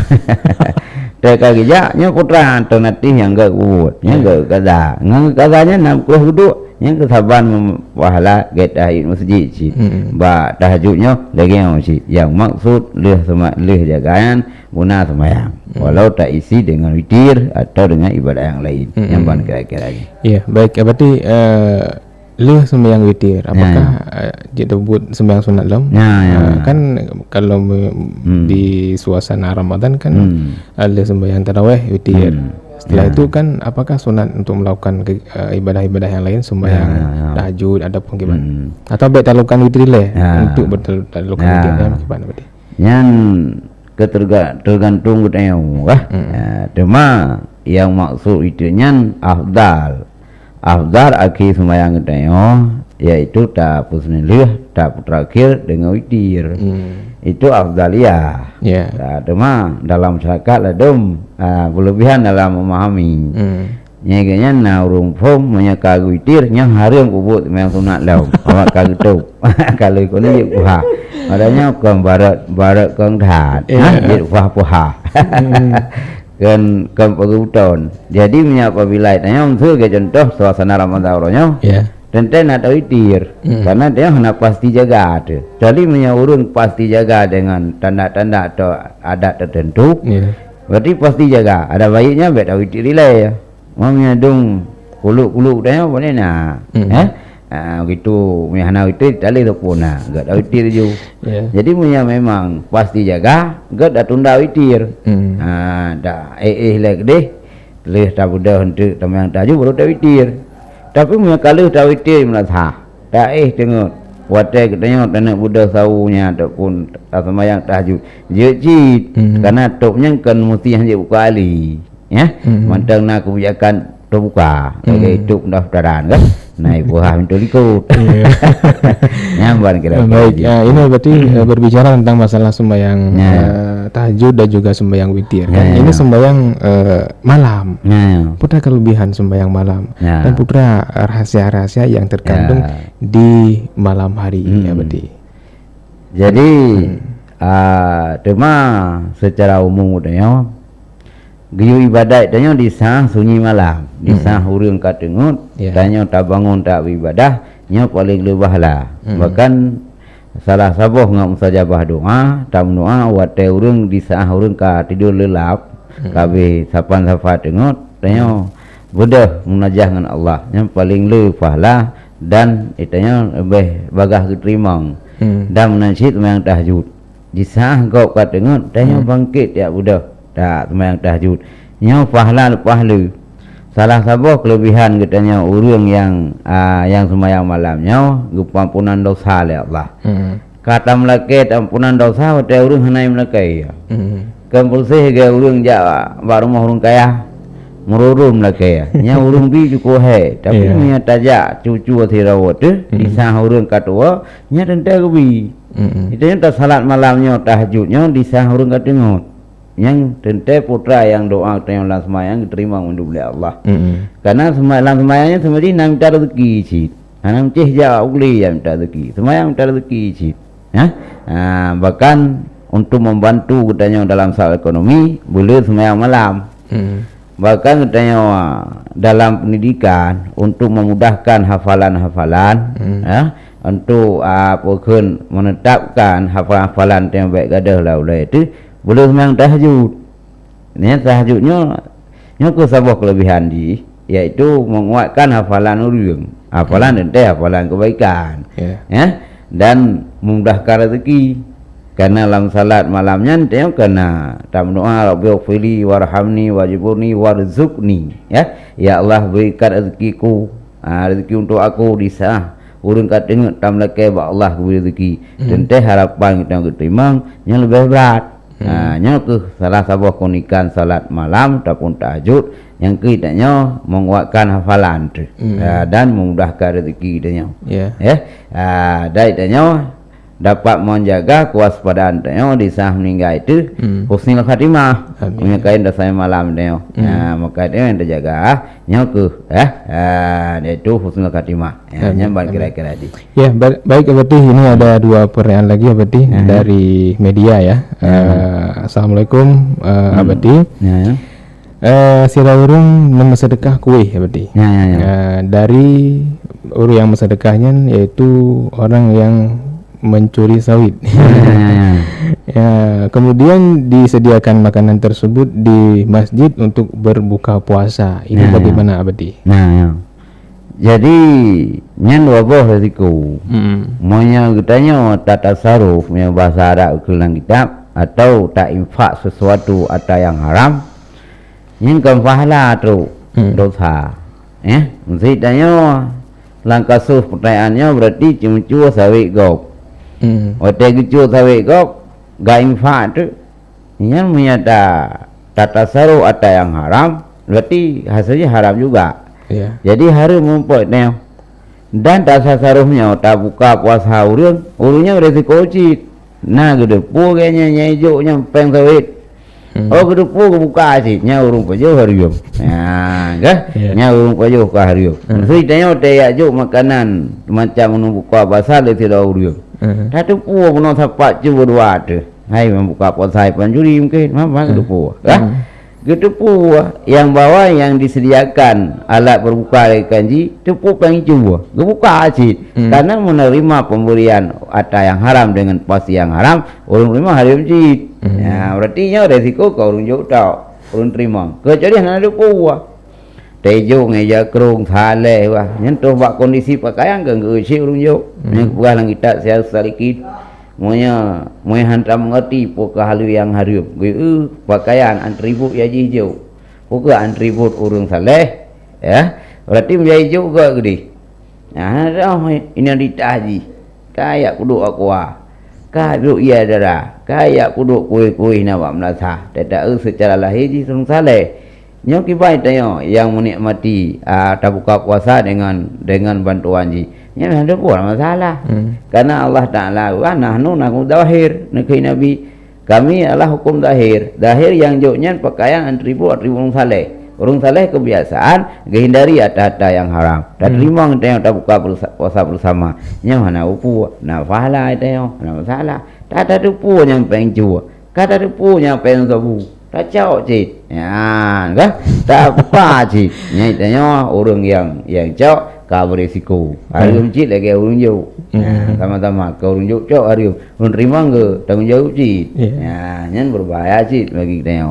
S2: Teka gijaknya putra alternatif yang enggak kuat, yang enggak kada. Ngang kadanya 60 duduk, yang kesabaran pahala get tahiyat masjid sih. Ba tahajudnya lagi yang masjid. Yang maksud leh jagaan guna sembahyang. Walau tak isi dengan witir atau dengan ibadah yang lain. Yang ban kira-kira ini.
S1: Iya, baik. Berarti leh sembahyang witir, apakah dia buat sembahyang sunat lam? Kan kalau di suasana Ramadan kan leh sembahyang tarawih witir. Setelah itu kan apakah sunat untuk melakukan ibadah-ibadah yang lain, sembahyang tahajud ataupun gimana? Atau baik talukan witir leh untuk bertalukan witir gimana berarti?
S2: Yang tergantung kita cuma yang maksud witirnya afdal akhir sembahyang kita yaitu tak pusnilih tak terakhir dengan witir. Itu afdaliyah. Cuma dalam masyarakat ladum berlebihan dalam memahami. Nyeganya na urung pom menyaka witir yang hari yang kubut memang sunat lau. Awak kagutup. Kalau ikut ni puha. Adanya kan barat kan dhat. Jadi puha. Kan paguton. Jadi apabila tanya untuk contoh suasana Ramadan orangnya. Tenten ada witir. Karena dia hendak pasti jaga ada. Jadi urun pasti jaga dengan tanda-tanda atau adat tertentu. Berarti pasti jaga. Ada baiknya beda witir ya. Mamnya dong kuluk-kuluk dah boleh nak. Gitu punya hana witir tali tu pun enggak ada witir ju. Jadi punya memang pasti jaga, enggak ada tunda witir. Dah lek deh. Leh tak budak hendak tamang tahajud baru dah witir. Tapi punya kalau dah witir melasa. Dah tengok watai katanya nak budak saunya ataupun sembahyang tahajud. Jejit karena topnya kan mesti hanya kali. Mantang nak kebijakan terbuka lagi hidup pendaftaran kan naik buah untuk ikut nyamban kira-kira.
S1: Baik, ini berarti berbicara tentang masalah sembahyang tahajud dan juga sembahyang witir kan ini sembahyang malam. Putra kelebihan sembahyang malam dan putra rahasia-rahasia yang terkandung di malam hari berarti.
S2: Jadi cuma secara umum udahnya giyu ibadat tanya di sah sunyi malam, di sah urang katengut, tanya tak bangun tak ibadah, nya paling lebahlah. Bahkan salah saboh ngam mustajabah doa, tam doa wate urang di sah urang ka tidur lelap, kabe sapan-sapan tengut, tanya bedah munajah dengan Allah, nya paling lebahlah dan itanya lebih bagah keterima. Dan menansit yang tahajud. Di sah kau katengut, tanya bangkit ya bedah. Tak sembahyang tahajud nya pahala salah satu kelebihan katanya urang yang sembahyang malamnya ampunan dosa oleh Allah. Kata melaket ampunan dosa wate urang hanai melakai. Kan bersih ge urang ja baru mah urang kaya merurum lah kaya nya urung bi cukup he tapi nya tajak cucu thirawat tu di sah urang katua nya tentang bi itu yang salat malamnya tahajudnya di sah urang katengok yang tentang putra yang doa yang lang semayang diterima oleh Allah karena semayangnya semedi nak minta rezeki cik nak ceh ja ugli yang minta rezeki semayang minta rezeki cik bahkan untuk membantu katanya dalam soal ekonomi boleh semayang malam bahkan katanya dalam pendidikan untuk memudahkan hafalan-hafalan untuk pokok menetapkan hafalan-hafalan yang baik gadah lah itu boleh semayang tahajud ini tahajudnya ke sebuah kelebihan yaitu menguatkan hafalan urang hafalan dan hafalan kebaikan dan memudahkan rezeki karena dalam salat malamnya dia kena dalam doa Rabbighfirli warhamni wajburni warzuqni ya Allah berikan rezekiku rezeki untuk aku di sah urang katengok tam leke ba Allah beri rezeki dan teh harapan kita terima yang lebih berat nya ke salah sebuah kunikan salat malam ataupun tahajud yang kitanya menguatkan hafalan dan memudahkan rezeki dia dari dia dapat menjaga kewaspadaan tanya di sah meninggal itu husnul khatimah punya kain dasar malam tanya maka dia yang terjaga nyoku dia itu husnul khatimah nyambar kira-kira di
S1: baik berarti ini ada dua pertanyaan lagi berarti dari media ya. Assalamualaikum abadi sira urung mesedekah kue berarti dari urang yang mesedekahnya yaitu orang yang mencuri sawit. Kemudian disediakan makanan tersebut di masjid untuk berbuka puasa. Ini bagaimana abadi?
S2: Jadi nyan wabah risiko. Monya katanya tata saruf yang bahasa Arab dalam kitab atau tak infak sesuatu atau yang haram. Yang kan pahala tu dosa. Mesti tanya langkah suh pertanyaannya berarti cuma sawit gop. Otak kecil sawit kau gak infak tu yang menyata tata saru atau yang haram berarti hasilnya haram juga jadi haram mempunyai dan tata saruhnya tak buka puasa urungnya beresiko cik nah gede pu kayaknya nyajuk nyempeng sawit gede pu buka cik nya urung pajo harium nya urung pajo ke harium maksudnya otak juk makanan macam menunggu puasa dia tidak harium Satu puah pun sapat cuba dua tu. Hai membuka puasa panjuri mungkin, mana gitu puah. Gitu puah yang bawa yang disediakan alat berbuka kanji, tu puah pengen cuba. Buka aja, karena menerima pemberian atau yang haram dengan puasa yang haram, orang terima haram cid. Berarti nya resiko kau orang jauh tau, orang terima. Kecuali hanya ada puah. Tejo ngeja kerung sale wah nyentuh bak kondisi pakaian kan geusi urung jo nya buah lang kita saya sedikit monya hantam mengerti poka halu yang hariup geu pakaian antribut ya hijau poka antribut urung saleh berarti menjadi juga gede ini ditaji kayak kudu aku kadu iya dara kayak kudu kue-kue nawak melasa tidak secara lahir urung saleh nyoki baik tanya yang menikmati buka puasa dengan bantuan ji nya ada bukan masalah karena Allah Taala wa nahnu nakum zahir nabi kami adalah hukum zahir yang jauhnya pakaian atribut urung saleh kebiasaan menghindari ada yang haram dan terima tanya buka puasa bersama nya mana upu nah pahala tanya nah masalah tak ada upu yang pengen jua kata upu yang pengen sabu kacau cik kan tak apa cik nyatanya orang yang cok kau berisiko hari cik lagi orang jauh sama-sama kau orang jauh cok hari orang terima ke tanggung jawab cik nyan berbahaya cik bagi kita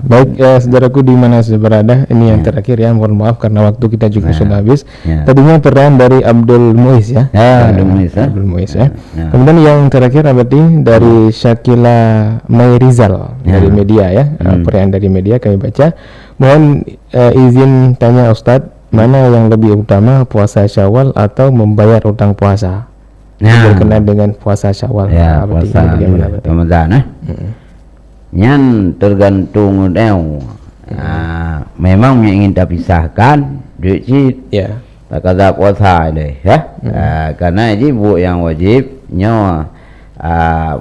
S1: baik saudaraku di mana saya berada ini yang terakhir ya mohon maaf karena waktu kita juga sudah habis tadinya pertanyaan dari Abdul Muiz ya Abdul Muiz ya kemudian yang terakhir berarti dari Syakila Mayrizal dari media ya pertanyaan dari media kami baca mohon izin tanya Ustadz mana yang lebih utama puasa Syawal atau membayar utang puasa berkenaan dengan puasa Syawal
S2: puasa Ramadan nyan tergantung Memang ingin terpisahkan duit cid tak kata puasa deh ya. Karena ibu yang wajib nyawa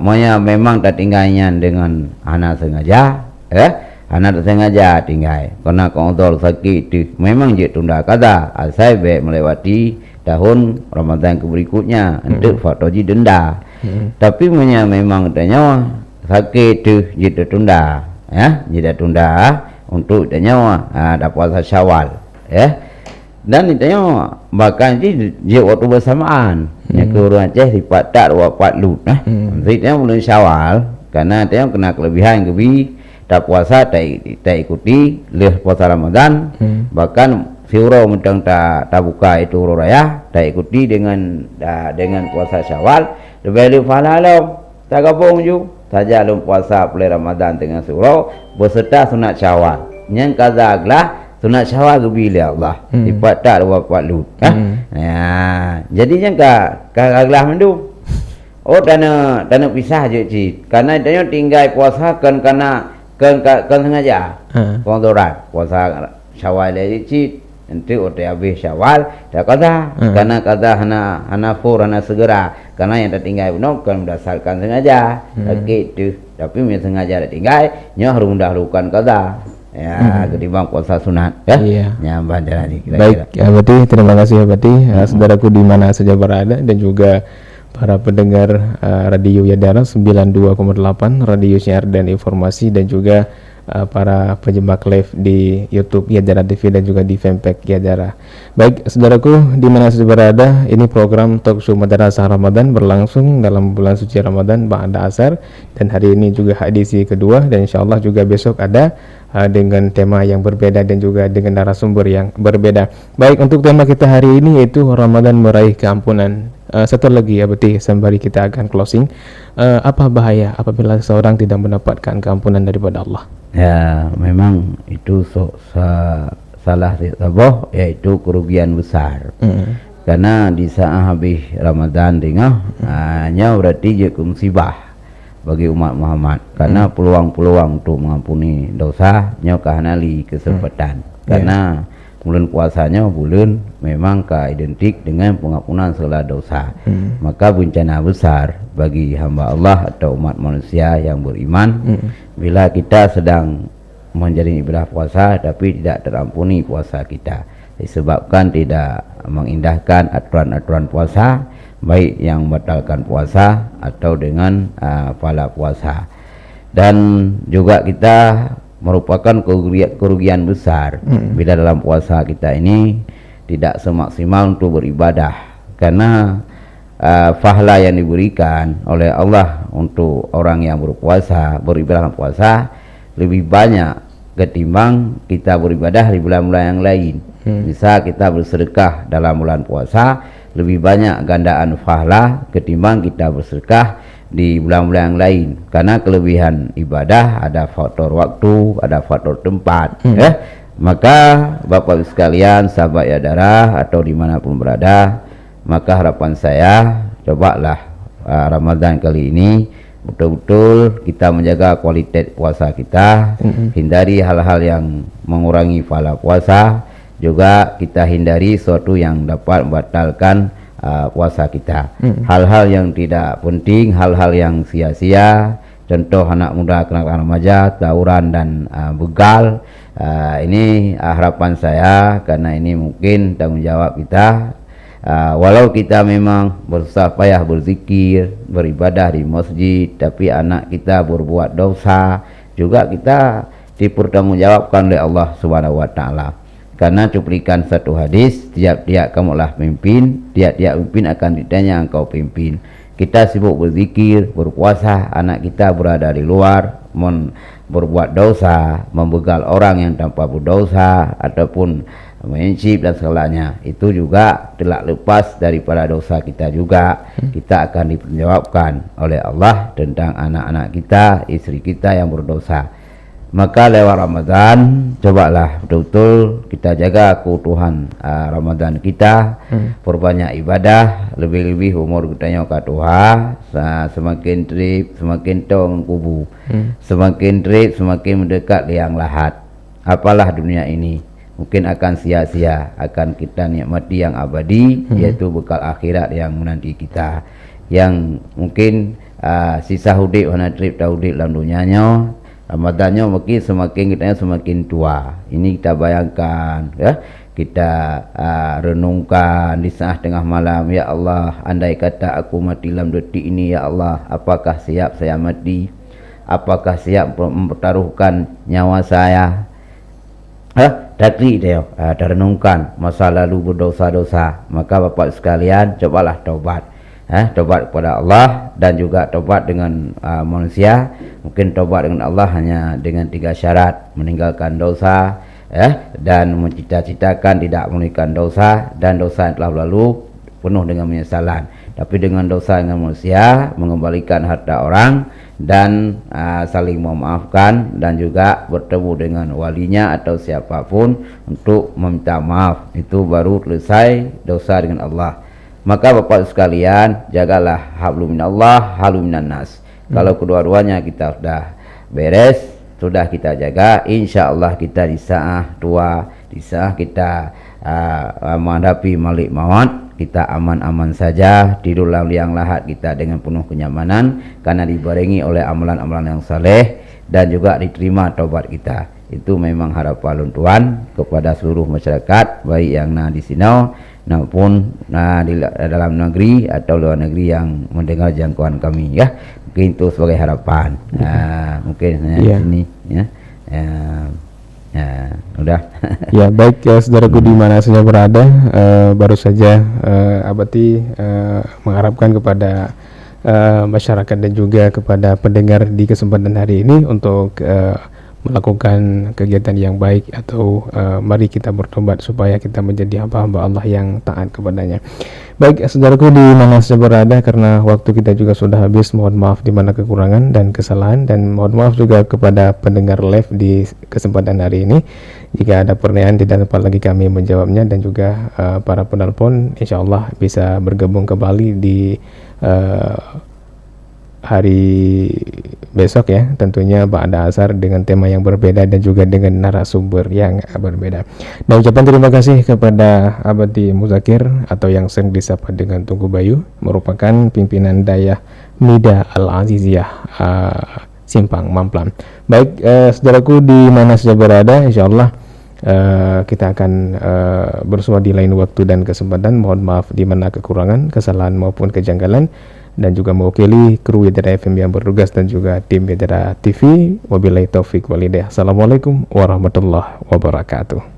S2: monya memang tak tinggalnya dengan anak sengaja anak sengaja tinggal karena kontrol sakit itu memang je tunda kata asal be melewati tahun Ramadan berikutnya untuk faktor denda. Tapi monya memang tanya sakit itu je tunda ya, je tunda untuk nyawa ada puasa Syawal ya. Dan ditanya bahkan je waktu bersamaan nya ke orang Aceh lipat tak wapat lut maksudnya bulan Syawal karena dia kena kelebihan kebi tak puasa tak ikuti leh puasa Ramadan bahkan siuro mentang tak buka itu raya tak ikuti dengan puasa Syawal lebih falalau tak gabung ju saja lum puasa bulan Ramadan dengan siuro beserta sunat Syawal yang kazaglah sunat Syawal bila Allah lipat tak wapat lut jadinya kaglah mendu dana pisah je cik karena dia tinggal puasa karena sengaja kontrolat puasa Syawal je cik nanti udah habis Syawal tak kata karena kata hana fur hana segera karena yang tertinggal benar kan berdasarkan sengaja itu tapi yang sengaja tertinggal nya harus mendahulukan kata ya ketimbang puasa sunat ya nyambah jalan
S1: baik ya Abati, terima kasih Abati. Saudaraku di mana saja berada dan juga para pendengar radio Yadara 92,8 radio siar dan informasi dan juga para penjembak live di YouTube Yadara TV dan juga di fanpage Yadara. Baik saudaraku di mana saja berada, ini program Talk Show Madrasah Ramadan berlangsung dalam bulan suci Ramadan ba'da asar dan hari ini juga edisi kedua dan insyaallah juga besok ada dengan tema yang berbeda dan juga dengan narasumber yang berbeda. Baik, untuk tema kita hari ini yaitu Ramadan meraih keampunan. Satu lagi ya Beti, sembari kita akan closing, apa bahaya apabila seorang tidak mendapatkan keampunan daripada Allah?
S2: Ya, memang itu salah sabah, yaitu kerugian besar. Karena di saat habis Ramadan hanya berarti je musibah bagi umat Muhammad karena peluang-peluang untuk mengampuni dosa nya kahanali kesempatan karena bulan puasanya bulan memang identik dengan pengampunan segala dosa. Maka bencana besar bagi hamba Allah atau umat manusia yang beriman bila kita sedang menjalani ibadah puasa tapi tidak terampuni puasa kita disebabkan tidak mengindahkan aturan-aturan puasa baik yang membatalkan puasa atau dengan pahala puasa. Dan juga kita merupakan kerugian besar bila dalam puasa kita ini tidak semaksimal untuk beribadah karena pahala yang diberikan oleh Allah untuk orang yang berpuasa beribadah dalam puasa lebih banyak ketimbang kita beribadah di bulan-bulan yang lain. Bisa kita bersedekah dalam bulan puasa lebih banyak gandaan pahala ketimbang kita bersedekah di bulan-bulan yang lain karena kelebihan ibadah ada faktor waktu, ada faktor tempat. Maka Bapak sekalian, sahabat Yadara atau dimanapun berada, maka harapan saya cobalah Ramadan kali ini betul-betul kita menjaga kualitas puasa kita, hindari hal-hal yang mengurangi pahala puasa, juga kita hindari sesuatu yang dapat membatalkan puasa kita. Hal-hal yang tidak penting, hal-hal yang sia-sia, contoh anak muda, kanak-kanak remaja, tawuran dan begal. Ini harapan saya karena ini mungkin tanggung jawab kita. Walau kita memang berusaha payah berzikir, beribadah di masjid, tapi anak kita berbuat dosa, juga kita dipertanggungjawabkan oleh Allah Subhanahu wa taala. Karena cuplikan satu hadis, tiap-tiap kamulah pimpin, tiap-tiap pimpin akan ditanya engkau pimpin. Kita sibuk berzikir, berpuasa, anak kita berada di luar, berbuat dosa, membegal orang yang tanpa berdosa, ataupun mencip dan segalanya. Itu juga telah lepas daripada dosa kita juga. Kita akan diperjawabkan oleh Allah tentang anak-anak kita, istri kita yang berdosa. Maka lewat Ramadan, cobalah betul-betul kita jaga keutuhan Ramadan kita, perbanyak ibadah, lebih-lebih umur kita nyoka Tuhan, semakin trip, semakin tong kubu, semakin trip, semakin mendekat liang lahat. apalah dunia ini, mungkin akan sia-sia, akan kita nikmati yang abadi, yaitu bekal akhirat yang menanti kita, yang mungkin sisa hudik wana trip tahudik dalam dunianya, Ramadannya mungkin semakin kita semakin tua. Ini kita bayangkan, ya, kita renungkan di saat tengah malam, ya Allah, andai kata aku mati dalam detik ini, ya Allah, apakah siap saya mati? Apakah siap mempertaruhkan nyawa saya? Tadi dia renungkan masa lalu berdosa-dosa, maka Bapak sekalian cobalah taubat, taubat kepada Allah dan juga taubat dengan manusia. Mungkin taubat dengan Allah hanya dengan 3 syarat: meninggalkan dosa, dan mencita-citakan tidak menunaikan dosa, dan dosa yang telah berlalu penuh dengan penyesalan. Tapi dengan dosa dengan manusia, mengembalikan harta orang, dan saling memaafkan, dan juga bertemu dengan walinya atau siapapun untuk meminta maaf, itu baru selesai dosa dengan Allah. Maka Bapak sekalian, jagalah hablum minallah, hablum minan nas. Kalau kedua-duanya kita sudah beres, sudah kita jaga, insya Allah kita di saat tua, di saat kita menghadapi malik maut, kita aman-aman saja, tidur dalam liang lahat kita dengan penuh kenyamanan, karena dibarengi oleh amalan-amalan yang saleh dan juga diterima taubat kita. Itu memang harapan Tuhan kepada seluruh masyarakat, baik yang di sini maupun di dalam negeri atau luar negeri yang mendengar jangkauan kami, ya. Mungkin itu sebagai harapan. Mungkin ini, ya. Udah.
S1: Ya, baik ya, saudaraku di mana saja berada, baru saja Abadi mengharapkan kepada masyarakat dan juga kepada pendengar di kesempatan hari ini untuk melakukan kegiatan yang baik, atau mari kita bertobat supaya kita menjadi hamba-hamba Allah yang taat kepadanya. Baik saudaraku di mana saja berada, karena waktu kita juga sudah habis, mohon maaf di mana kekurangan dan kesalahan, dan mohon maaf juga kepada pendengar live di kesempatan hari ini jika ada pertanyaan tidak sempat lagi kami menjawabnya, dan juga para penelpon insyaallah bisa bergabung kembali di hari besok, ya, tentunya ba'da asar dengan tema yang berbeda dan juga dengan narasumber yang berbeda. Dan ucapan terima kasih kepada Abadi Muzakir atau yang sering disapa dengan Tunggu Bayu, merupakan pimpinan dayah Nida Al-Aziziyah Simpang Mamplam. Baik saudaraku di mana saja berada, insyaallah kita akan bersua di lain waktu dan kesempatan. Mohon maaf di mana kekurangan, kesalahan maupun kejanggalan, dan juga mewakili kru Yedara FM yang bertugas dan juga tim Yedara TV. Wabillahi taufik walhidayah. Assalamualaikum warahmatullahi wabarakatuh.